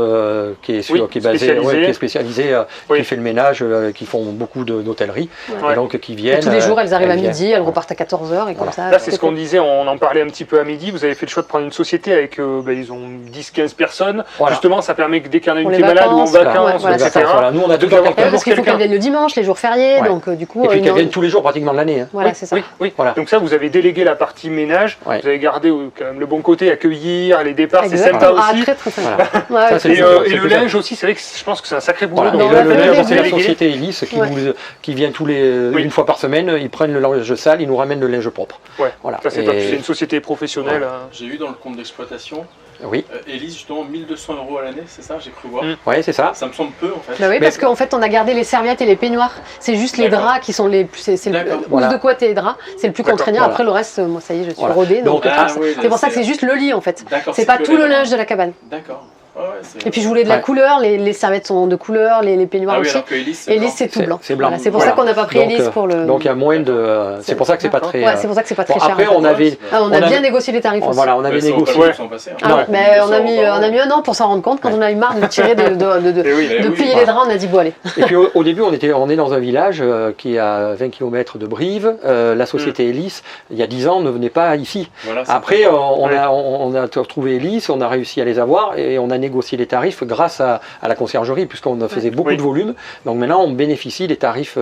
qui est Oui, qui est basée, spécialisée. qui est spécialisée, Oui. qui fait le ménage, qui font beaucoup d'hôtellerie, Ouais. et donc qui Et viennent. tous les jours, elles arrivent à viennent. midi, elles repartent à 14h et comme Voilà. ça. Là, c'est ce qu'on disait, on en parlait un petit peu à midi. Vous avez fait le choix de prendre une société avec, ils ont 10-15 personnes. Voilà. Justement, ça permet que dès qu'il y en a une Pour qui les est malade ou en vacances, vacances, ouais, voilà, Les c'est etc. vacances, voilà. Nous, on a Donc, tout le temps avoir quelqu'un. parce qu'il faut quelqu'un. qu'elles viennent le dimanche, les jours fériés. Ouais. Donc, du coup, Et puis qu'elles non. viennent tous les jours pratiquement de l'année. Hein. Voilà, c'est ça. Oui, oui. Voilà. Donc ça, vous avez délégué la partie ménage. Ouais. Vous avez gardé quand même le bon côté, accueillir, les départs, c'est Exactement. sympa Ah, aussi. très très sympa. Voilà. Ouais, Ça, c'est Et, le- et c'est le plus ça. linge aussi, c'est vrai que je pense que c'est un sacré boulot. Voilà. donc Non, Et on a le fait le linge, c'est la début. société Elis Ouais. qui vient Oui. une fois par semaine, ils prennent le linge sale, ils nous ramènent le linge propre. Ouais. Voilà. Ça, c'est Et- top. C'est une société professionnelle. hein. J'ai vu dans le compte d'exploitation, Oui, Elise, justement, 1200 € à l'année, c'est ça, j'ai cru voir. ouais, c'est ça. Ça me semble peu en fait. Bah oui, Mais- parce qu'en fait, on a gardé les serviettes et les peignoirs. C'est juste les D'accord. draps qui sont les plus. C'est le D'accord. housse Voilà. de couette et les draps. C'est le plus D'accord. contraignant. Voilà. Après, le reste, moi, ça y est, je suis Voilà. rodée. Donc, Donc, Ah oui, c'est pour ça que c'est juste le lit, en fait. D'accord, C'est pas que tout les le draps. linge de la cabane. D'accord. Ouais, ouais, c'est- Et puis, je voulais de la Ouais. couleur. Les serviettes sont de couleur, les peignoirs Ah oui, aussi. alors que Elise, c'est Elise, blanc. c'est tout blanc. C'est blanc. Voilà, c'est pour Voilà. ça qu'on n'a pas pris Donc, Elise pour le. Donc il y a moins de. C'est pour ça que c'est pas très. Ouais, c'est pour ça que c'est pas très Bon, cher. après, en fait. on avait. Ah, on on a avait- bien négocié les tarifs aussi. Voilà, on avait Ça vaut pas négocié. le coup Ouais. de s'en passer, hein. Ah, Non. mais on a 1200 mis, € par on a an. mis un an pour s'en rendre compte. Quand on a eu marre de tirer, de Eh oui. Mais oui, plier voilà. les draps, on a dit bon allez. Et puis au début, on est dans un village qui est à 20 km de Brive. La société Elis, il y a 10 ans, ne venait pas ici. Voilà, c'est Après, pas- on a retrouvé Elis, on a réussi à les avoir et on a négocié les tarifs grâce à la conciergerie, puisqu'on faisait beaucoup Oui. de volume. Donc maintenant, on bénéficie des tarifs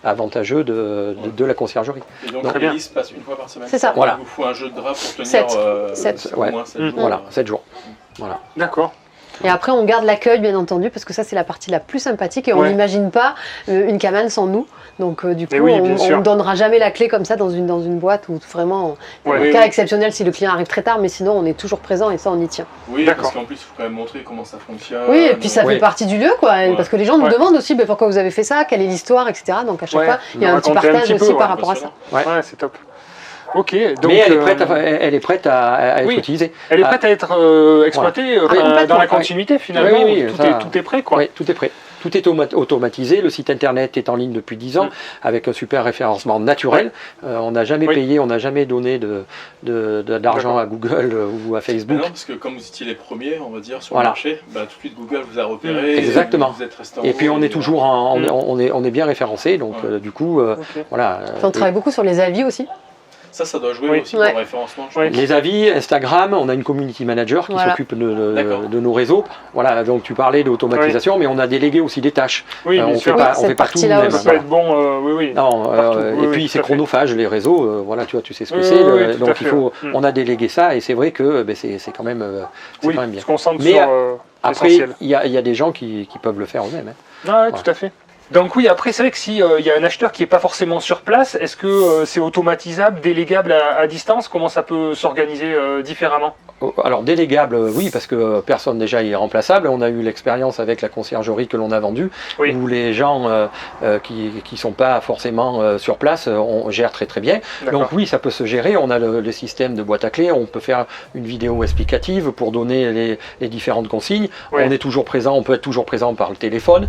avantageux de la conciergerie. Et donc, Très bien. Elise passe une fois par semaine. C'est ça. Voilà. Il vous faut un jeu de drap pour tenir Sept. au Ouais. moins 7 Mm. jours. Voilà, 7 jours. Voilà. D'accord. Et après, on garde l'accueil, bien entendu, parce que ça, c'est la partie la plus sympathique et on Ouais. n'imagine pas une cabane sans nous. Donc, du coup, Mais oui, bien sûr. on ne donnera jamais la clé comme ça dans une boîte ou vraiment, Ouais. en Oui, cas oui. exceptionnel si le client arrive très tard, mais sinon, on est toujours présent et ça, on y tient. Oui, D'accord. parce qu'en plus, il faut quand même montrer comment ça fonctionne. Oui, et puis ça oui. fait partie du lieu, quoi. Ouais. Parce que les gens nous Ouais. demandent aussi bah, pourquoi vous avez fait ça, quelle est l'histoire, etc. Donc, à chaque Ouais. fois, il y a Nous un petit raconter un partage petit peu, aussi ouais, par rapport à ça. Ouais. Ouais, c'est top. Ok, donc Mais elle est prête à être oui. utilisée. elle est Ah. prête à être exploitée Ah, complètement. dans la continuité finalement. Oui, oui, tout, ça- tout est prêt quoi. Oui, tout est prêt. Tout est automatisé. Le site internet est en ligne depuis 10 ans avec un super référencement naturel. On n'a jamais Oui. payé, on n'a jamais donné d'argent D'accord. à Google ou à Mais Facebook. non, parce que comme vous étiez les premiers, on va dire, sur Voilà. le marché, bah, tout de suite Google vous a repéré. Exactement. Vous êtes resté en Et puis haut, on est toujours on est bien référencé, donc Ouais. du coup Ok. voilà. Puis on travaille beaucoup sur les avis aussi. Ça doit jouer Oui. aussi Ouais. pour le référencement. Je Ouais. pense. Les avis, Instagram, on a une community manager qui Voilà. s'occupe D'accord. de nos réseaux. Voilà, donc tu parlais d'automatisation, mais on a délégué aussi des tâches. Oui, on bien fait sûr. Oui, pas, on cette fait pas tout partie-là nous-mêmes. Ça aussi. peut être bon, oui, oui. Non, Partout, oui, et oui, puis tout c'est à fait. chronophage, les réseaux, voilà, tu vois, tu sais ce que Oui, c'est. oui, oui, tout à Donc fait, il faut, ouais. on a délégué ça, et c'est vrai que c'est quand même, Oui, quand même bien. se concentre Mais sur Après, l'essentiel. il y a des gens qui peuvent le faire eux-mêmes. hein. Ah, ouais, tout à fait. Donc oui, après c'est vrai que si il y a un acheteur qui n'est pas forcément sur place, est-ce que c'est automatisable, délégable à distance? Comment ça peut s'organiser différemment? Alors délégable, oui, parce que personne déjà est irremplaçable. On a eu l'expérience avec la conciergerie que l'on a vendue, Oui. où les gens qui sont pas forcément sur place, on gère très très bien. D'accord. Donc oui, ça peut se gérer. On a le système de boîte à clés. On peut faire une vidéo explicative pour donner les différentes consignes. Oui. On est toujours présent. On peut être toujours présent par le téléphone.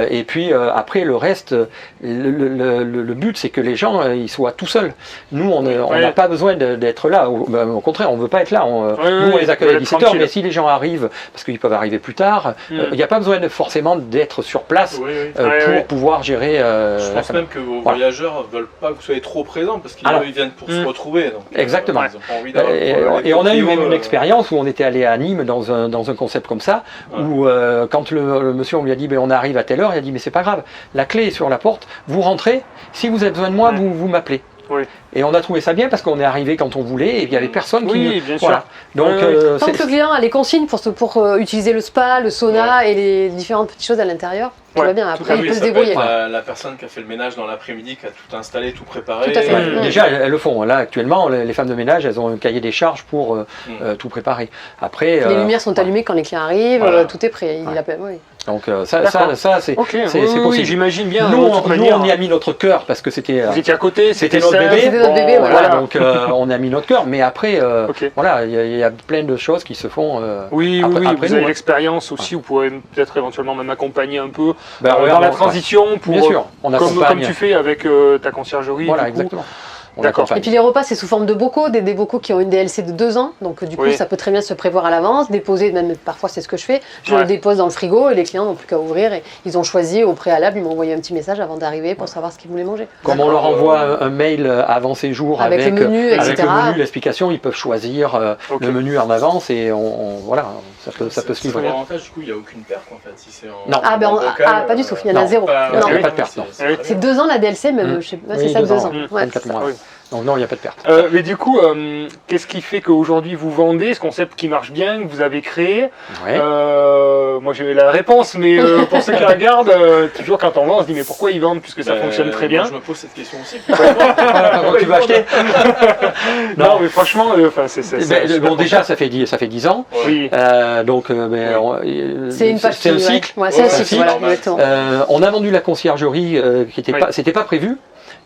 Et puis après le reste, le but c'est que les gens ils soient tout seuls. Nous on n'a Oui. pas besoin d'être là. Au contraire, on veut pas être là. Oui, Nous, on oui, les accueille vous à êtes 17h, tranquille. mais si les gens arrivent, parce qu'ils peuvent arriver plus tard, il n'y a pas besoin forcément d'être sur place Oui, oui. Ouais, pour ouais. pouvoir gérer. Je la pense cabane. même que vos Voilà. voyageurs ne veulent pas que vous soyez trop présents parce qu'ils Alors. ils viennent pour Mm. se retrouver. Donc, Exactement. ils ont pas envie d'avoir Et on a eu même une expérience. expérience où on était allé à Nîmes dans un concept comme ça, Ouais. où quand le monsieur on lui a dit ben, on arrive à telle heure, il a dit mais c'est pas grave, la clé est sur la porte, vous rentrez, si vous avez besoin de moi, Ouais. vous m'appelez. Oui. Et on a trouvé ça bien parce qu'on est arrivé quand on voulait et il n'y avait personne qui... Oui, bien sûr. Voilà. Donc, Tant que le client a les consignes pour utiliser le spa, le sauna et les différentes petites choses à l'intérieur, tout va bien. Après, il peut se débrouiller. La personne qui a fait le ménage dans l'après-midi, qui a tout installé, tout préparé. Tout à fait. Déjà, elles le font. Là, actuellement, les femmes de ménage, elles ont un cahier des charges pour tout préparer. Après, les lumières sont allumées quand les clients arrivent, voilà. tout est prêt. Il appelle, oui. Donc ça c'est Ok, c'est oui, possible. j'imagine bien. Nous, de toute on manière. y a mis notre cœur parce que c'était Vous étiez à côté, c'était c'était notre simple. bébé. C'était notre bébé, Bon, voilà. donc on a mis notre cœur. Mais après, Ok. voilà, il y a plein de choses qui se font. Oui, après vous nous, avez hein. l'expérience aussi, vous pourrez peut-être éventuellement même accompagner un peu Ben, dans regarde, la ouais. transition pour, Bien sûr, on comme accompagne. tu fais avec ta conciergerie. Voilà, du coup. exactement. On D'accord. accompagne. Et puis les repas, c'est sous forme de bocaux, des bocaux qui ont une DLC de 2 ans. Donc du coup, Oui. ça peut très bien se prévoir à l'avance, déposer, même parfois c'est ce que je fais. Je Ouais. le dépose dans le frigo et les clients n'ont plus qu'à ouvrir. Et ils ont choisi au préalable, ils m'ont envoyé un petit message avant d'arriver pour savoir ce qu'ils voulaient manger. Comme on leur envoie un mail avant séjour Avec le menu, avec etc. le menu, l'explication, ils peuvent choisir Ok. le menu en avance et voilà, ça peut se C'est livrer. l'avantage, du coup, il n'y a aucune perte en fait. Si c'est en, Non. Ah, ben, en bocal, pas du tout, il y en a non, zéro. il n'y a Non. pas de perte. Non. C'est 2 ans la DLC, même, je sais pas, c'est Oui, ça, 2 ans. ans, Ouais. 24 mois. Oui. Donc non, il n'y a pas de perte. Mais du coup, qu'est-ce qui fait qu'aujourd'hui vous vendez ce concept qui marche bien, que vous avez créé Ouais. Moi j'ai la réponse, mais pour ceux qui regardent, toujours quand on vend, on se dit mais pourquoi ils vendent puisque ça fonctionne très bien. Moi, je me pose cette question aussi. Tu vas acheter. Non, mais franchement, c'est Bon, déjà, ça fait 10 ans. Oui. Donc, C'est une page c'est un qui- cycle. Ouais, c'est un Ouais, cycle, c'est voilà, normal. exactement. On a vendu la conciergerie qui était Oui. pas, c'était pas prévu.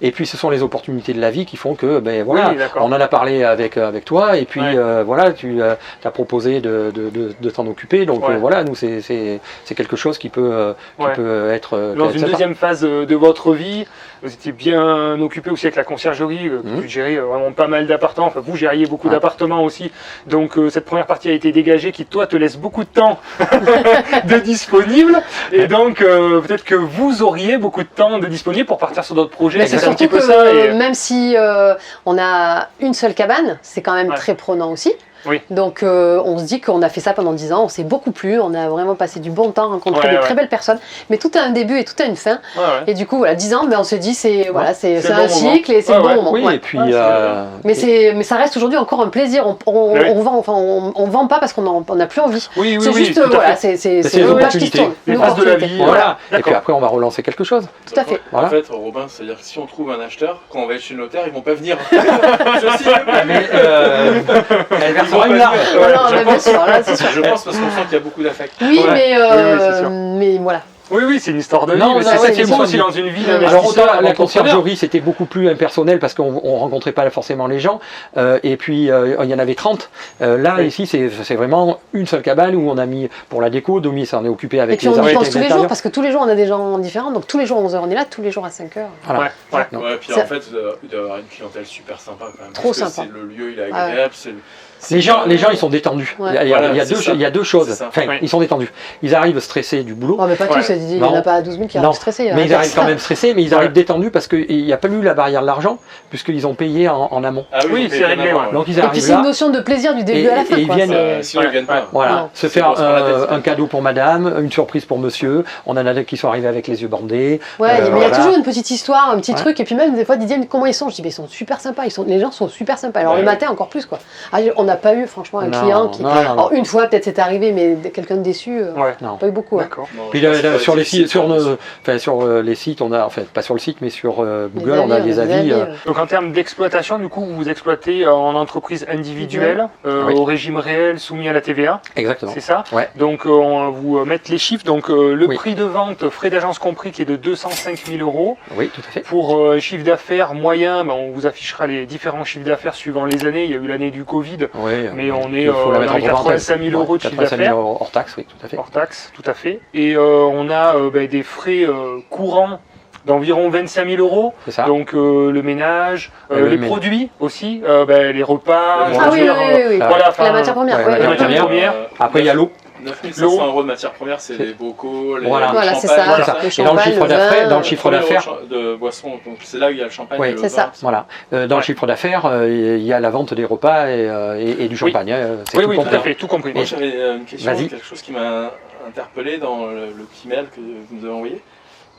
Et puis ce sont les opportunités de la vie qui font que, ben voilà, Oui, d'accord. on en a parlé avec toi, et puis Ouais. voilà, tu as proposé de t'en occuper. Donc Ouais. voilà, nous c'est quelque chose qui peut Ouais. être Dans qui une sympa. deuxième phase de votre vie, vous étiez bien occupé aussi avec la conciergerie, que tu gérais vraiment pas mal d'appartements, enfin vous gériez beaucoup d'appartements aussi, donc cette première partie a été dégagée qui toi te laisse beaucoup de temps de disponible, et donc peut-être que vous auriez beaucoup de temps de disponible pour partir sur d'autres projets, Mais c'est c'est un surtout petit peu que ça. Et... même si on a une seule cabane, c'est quand même Ouais. très prenant aussi. Oui. Donc on se dit qu'on a fait ça pendant 10 ans, on s'est beaucoup plu, on a vraiment passé du bon temps, rencontré Ouais, des ouais. très belles personnes. Mais tout a un début et tout a une fin. Ouais, ouais. Et du coup, voilà, 10 ans, ben, on se dit c'est voilà, c'est C'est le un bon moment. cycle et c'est Ouais, le bon ouais. moment. Oui, Ouais. et puis Mais ça reste aujourd'hui encore un plaisir. On Ouais. vend, enfin, on vend pas parce qu'on n'a plus envie. Oui, oui, C'est oui, juste, tout à voilà, fait. c'est C'est une des page qui se opportunités. tourne. Des Une phases de la opportunité. vie, voilà. Et D'accord. puis après on va relancer quelque chose. Tout à fait. Voilà. En fait, Robin, c'est-à-dire que si on trouve un acheteur, quand on va être chez le notaire, ils vont pas venir. Je signe. Mais elle versera une larme. Voilà, mais bien sûr, là, c'est sûr. Je pense parce qu'on sent qu'il y a beaucoup d'affect. Oui, Ouais. mais, Oui, c'est sûr. mais voilà. Oui, oui, c'est une histoire de vie, Non, mais non, c'est ça ouais, qui est c'est beau ça. aussi dans une vie Alors, Alors d'investisseur. autant la d'entrepreneur. conciergerie c'était beaucoup plus impersonnel parce qu'on rencontrait pas forcément les gens et puis il y en avait 30. Là Oui. ici c'est vraiment une seule cabane où on a mis pour la déco, Domi s'en est occupé Et avec puis les on y architectes pense tous les jours d'intérieur. parce que tous les jours on a des gens différents. Donc tous les jours à 11h on est là, tous les jours à 5h. Voilà. Ouais, ouais. Non. Ouais, puis Ça- en fait, il doit y avoir une clientèle super sympa quand même. Trop parce que sympa. Le lieu, il est agréable. Les gens ils sont détendus. Ouais. Voilà, Il y a deux choses. C'est ça. Enfin, Oui. ils sont détendus. Ils arrivent stressés du boulot. Oh, mais pas Ouais. tous, il n'y Non. en a pas 12 000 qui Non. arrivent stressés. Mais ils arrivent quand même stressés, mais ils arrivent Ouais. détendus parce qu'il n'y a pas eu la barrière de l'argent, puisqu'ils ont payé en amont. Ah Oui, on paye c'est bien réglé, avant, ouais. Donc ils Et puis arrivent c'est une là. notion de plaisir du début Et- à la et fin. ils quoi. viennent, C'est- Sinon, ils viennent pas. Voilà, Non. se C'est faire pour se prendre la tête. un cadeau pour madame, une surprise pour monsieur. On en a qui sont arrivés avec les yeux bandés. Ouais, mais il y a voilà. toujours une petite histoire, un petit Ouais. truc, et puis même des fois Didier me dit comment ils sont. Je dis mais ils sont super sympas, les gens sont super sympas. Alors Ouais, le ouais. matin encore plus quoi. Ah, on n'a pas eu franchement un Non, client qui. non. Alors une fois peut-être c'est arrivé, mais quelqu'un de déçu, Ouais. Non. pas eu beaucoup. Hein. D'accord. Non, Puis je pense que ça va sur être les difficile, sites, sur bien sûr. les sites, on a, enfin pas sur le site, mais sur Google, Les on a des avis. Donc en termes d'exploitation, du coup, vous exploitez en entreprise individuelle, Oui. au régime réel soumis à la TVA, Exactement. c'est ça? Ouais. Donc on va vous mettre les chiffres. Donc le Oui. prix de vente, frais d'agence compris, qui est de 205 000 €. Oui, tout à fait. Pour un chiffre d'affaires moyen, on vous affichera les différents chiffres d'affaires suivant les années. Il y a eu l'année du Covid, Oui, mais on est il faut la dans mettre les entre parenthèses. 85 000 € de chiffre 85 000 d'affaires. € hors taxe, oui, tout à fait. Hors taxe, tout à fait. Et on a des frais courants d'environ 25 000 €. C'est ça. Donc le ménage, Le les mé- produits aussi, les repas, Ah je Ah veux oui, dire, oui, oui, oui. voilà, enfin, La matière première. ouais, oui, ouais, oui. la matière première. première. Après, il y a l'eau. 9 500 € de matière première, c'est les bocaux, les Voilà. Voilà, c'est champagnes, ça. c'est ça. Le Et dans le champagne, chiffre le d'affaires, vin, dans le chiffre Premier d'affaires, euro de boisson, donc c'est là où il y a le champagne Oui, et le c'est vin. ça. voilà. Dans le chiffre d'affaires, il y a la vente des repas et du champagne. hein, c'est Oui, tout oui, compris. tout à fait, tout compris. Moi j'avais une question, Vas-y. quelque chose qui m'a interpellé dans le petit mail que vous nous avez envoyé.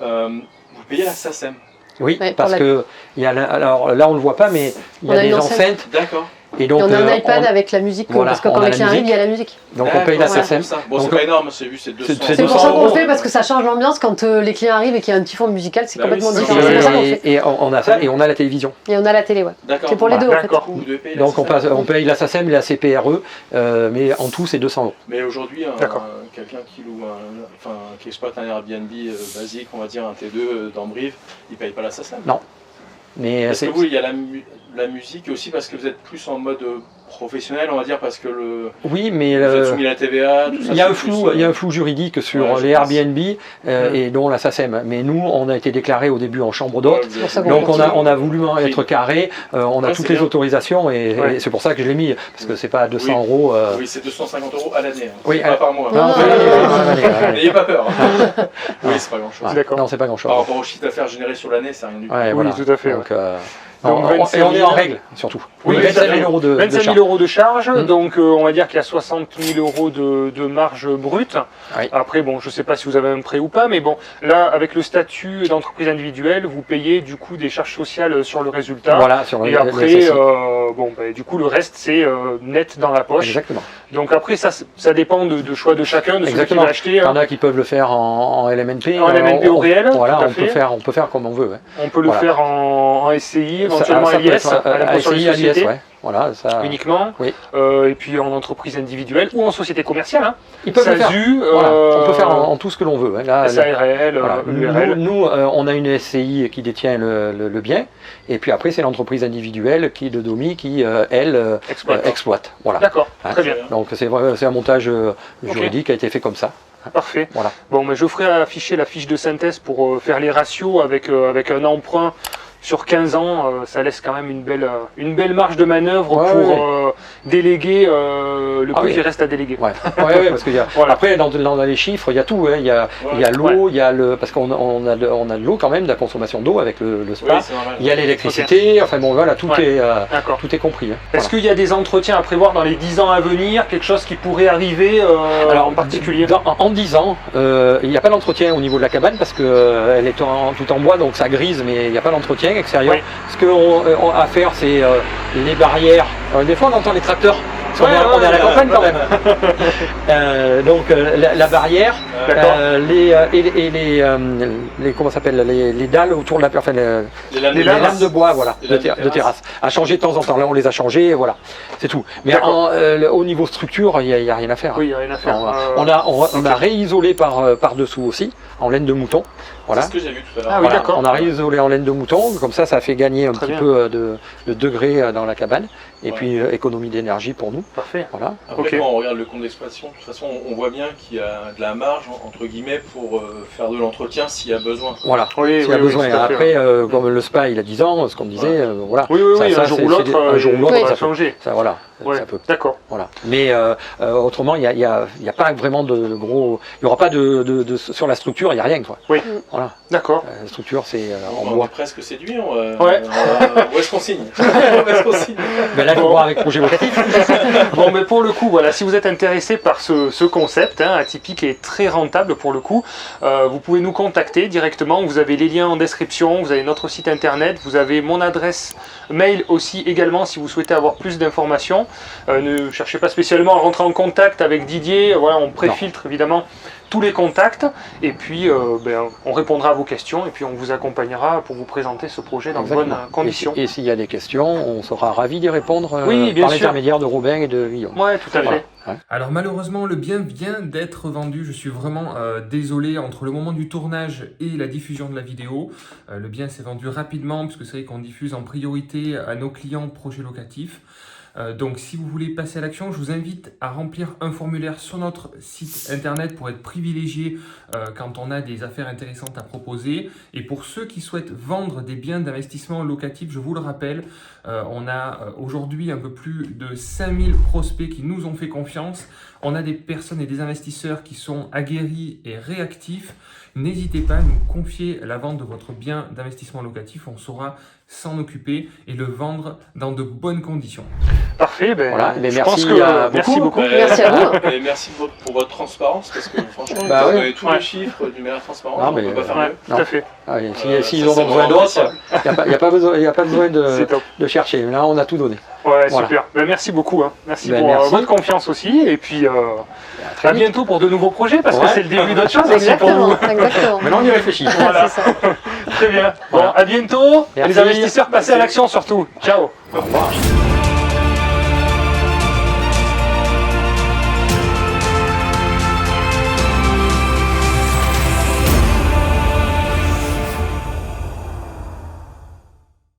Vous payez la SACEM. Oui, Ouais, parce que alors là on le voit pas, mais il y a On a des une enceinte. enceintes. D'accord. Et donc, on a un iPad avec la musique, voilà, parce que on quand a les la clients arrivent, il y a musique. la musique. Donc on paye la D'accord, SACEM. ça. Bon, Donc, c'est pas énorme, c'est vu, c'est 200. c'est C'est pour 200 ça qu'on le euros. fait, parce que ça change l'ambiance quand les clients arrivent et qu'il y a un petit fond musical, c'est Bah complètement oui, c'est différent. C'est pour ça qu'on le fait. Et on a ça et on a la télévision. Et on a la télé, ouais. D'accord. C'est pour les deux, en fait. D'accord. Vous devez payer Donc la SACEM. on paye la SACEM et la CPRE, mais en tout c'est 200 euros. Mais aujourd'hui, D'accord. quelqu'un qui loue, qui exploite un Airbnb basique, on va dire un T2 dans Brive, il paye pas la SACEM. Non. Mais Parce c'est que vous, il y a la musique aussi parce que vous êtes plus en mode professionnel, on va dire, parce que oui, mais vous êtes soumis à la TVA, tout ça. il y a c'est un flou juridique sur Ouais, je les pense. Airbnb et dont la SACEM. Mais nous, on a été déclaré au début en chambre d'hôte. C'est pour ça qu'on Donc continue. on a voulu être carré, on a Ouais, toutes c'est les bien. autorisations et c'est pour ça que je l'ai mis, parce que c'est pas 200 euros. Oui, c'est 250 euros à l'année, Oui, c'est pas par mois. Non, non, N'ayez pas peur. Oui, c'est pas grand chose. D'accord. Non, c'est pas grand chose. Par rapport au chiffre d'affaires généré sur l'année, c'est rien du tout. Ouais, Oui, voilà. tout à fait. Donc, Donc, et 25 on est en 000. règle surtout. Oui, 25 000 euros de 25 charge. 000 euros de charge, Mm. donc on va dire qu'il y a 60 000 euros de marge brute. Oui. Après, bon, je ne sais pas si vous avez un prêt ou pas, mais bon, là, avec le statut d'entreprise individuelle, vous payez du coup des charges sociales sur le résultat. Voilà, sur Et le après, SSI. du coup, le reste, c'est net dans la poche. Exactement. Donc après, ça dépend de choix de chacun, de celui qui Exactement. va acheter. Il y en a qui peuvent le faire en LMNP. En LMNP au réel, Voilà, tout à on peut fait. faire comme on veut. Ouais. On peut le Voilà. faire en SCI, éventuellement Ça à peut l'IS, être, à l'impôt sur les SCI, à l'IS, sociétés. ouais. Voilà, ça. Uniquement, Oui. Et puis en entreprise individuelle ou en société commerciale. Hein. Ils peuvent le faire. SASU, Voilà, on peut faire en tout ce que l'on veut. Hein. Là, SARL, voilà. URL. Nous, on a une SCI qui détient le bien, et puis après c'est l'entreprise individuelle de Domi qui, elle, exploite. Voilà. D'accord, Hein. très bien, Donc c'est un montage juridique qui a été fait comme ça. parfait. Voilà. Bon, mais je ferai afficher la fiche de synthèse pour faire les ratios avec un emprunt. Sur 15 ans, ça laisse quand même une belle marge de manœuvre Ouais, pour déléguer le peu qui reste à déléguer. Ouais, ouais, parce que Voilà. après dans les chiffres, il y a tout. Hein. Il y a l'eau, il y a parce qu'on a de l'eau quand même, de la consommation d'eau avec le spa. Oui, c'est normal. Il y a l'électricité. Enfin bon, voilà, tout D'accord. est compris. Hein. Est-ce qu'il y a des entretiens à prévoir dans les 10 ans à venir, quelque chose qui pourrait arriver Alors, en particulier en 10 ans, il n'y a pas d'entretien au niveau de la cabane parce que elle est tout en bois, donc ça grise, mais il n'y a pas d'entretien extérieur. Oui. Ce qu'on a à faire, c'est les barrières. Des fois, on entend les tracteurs. Parce qu'on est à la campagne quand même. Donc la barrière, les comment s'appelle les dalles autour de la enfin, Les lames les lames de bois, voilà, Les lames de terrasse. À changer de temps en temps. Là, on les a changées, voilà, c'est tout. Mais au niveau structure, il n'y a rien à faire. Oui, il n'y a rien à faire. On a réisolé par dessous aussi, en laine de mouton. Voilà. C'est ce que j'ai vu tout à l'heure. Ah oui, Voilà, d'accord. on a réisolé en laine de mouton, comme ça fait gagner un Très petit bien. peu de degrés dans la cabane, et Ouais. puis économie d'énergie pour nous. Parfait. Voilà. Après, Ok. quand on regarde le compte d'exploitation, de toute façon, on voit bien qu'il y a de la marge, entre guillemets, pour faire de l'entretien s'il y a besoin. Voilà, Oui, s'il y a besoin. tout à fait, Après, comme le spa il a 10 ans, ce qu'on disait, voilà. Oui, Ça, un jour ou l'autre, un jour ou l'autre, ça va ça peut. changer. Ça, voilà, Ouais, ça peut. d'accord. Voilà. Mais autrement, il y a pas vraiment de gros. Il n'y aura pas sur la structure, il n'y a rien. Quoi. Oui. Voilà. D'accord. La structure, c'est en On bois. est presque séduit. Ouais. Où est-ce qu'on signe Où est-ce qu'on signe Mais là, il faut voir avec projet locatif. Bon, mais pour le coup, voilà, si vous êtes intéressé par ce concept atypique et très rentable pour le coup, vous pouvez nous contacter directement. Vous avez les liens en description, vous avez notre site internet, vous avez mon adresse mail aussi également si vous souhaitez avoir plus d'informations. Ne cherchez pas spécialement à rentrer en contact avec Didier. Voilà, on préfiltre évidemment tous les contacts et puis on répondra à vos questions et puis on vous accompagnera pour vous présenter ce projet dans de bonnes Exactement. conditions. Et s'il y a des questions, on sera ravis d'y répondre Oui, bien par sûr. l'intermédiaire de Robin et de Guillaume. Ouais, tout à Voilà. fait. Alors malheureusement, le bien vient d'être vendu. Je suis vraiment désolé entre le moment du tournage et la diffusion de la vidéo. Le bien s'est vendu rapidement puisque c'est vrai qu'on diffuse en priorité à nos clients projets locatifs. Donc si vous voulez passer à l'action, je vous invite à remplir un formulaire sur notre site internet pour être privilégié quand on a des affaires intéressantes à proposer. Et pour ceux qui souhaitent vendre des biens d'investissement locatif, je vous le rappelle, on a aujourd'hui un peu plus de 5000 prospects qui nous ont fait confiance. On a des personnes et des investisseurs qui sont aguerris et réactifs. N'hésitez pas à nous confier la vente de votre bien d'investissement locatif. On saura s'en occuper et le vendre dans de bonnes conditions. Parfait. Parfait, ben, Voilà, mais je merci pense que, beaucoup. merci beaucoup. Merci à vous. Et merci pour votre transparence, parce que franchement, Bah vous ouais. avez tous les chiffres d'une manière transparente, Non, on mais, ne peut pas faire Ouais, mieux. tout à fait. Ah, et s'ils Ça, en ont c'est besoin vraiment d'autres, il n'y a pas besoin C'est top. de chercher. Là, on a tout donné. Ouais, Voilà. super. Ben, merci beaucoup. Hein. Merci Ben, pour merci. votre confiance aussi. Et puis, Très à vite. bientôt pour de nouveaux projets, parce que Ouais. c'est le début d'autre chose aussi pour Exactement, vous. exactement. Maintenant, on y réfléchit. Voilà. C'est ça. Très bien. Bon, Voilà. à bientôt. Merci. Les investisseurs, passez à l'action surtout. Ciao. Au revoir.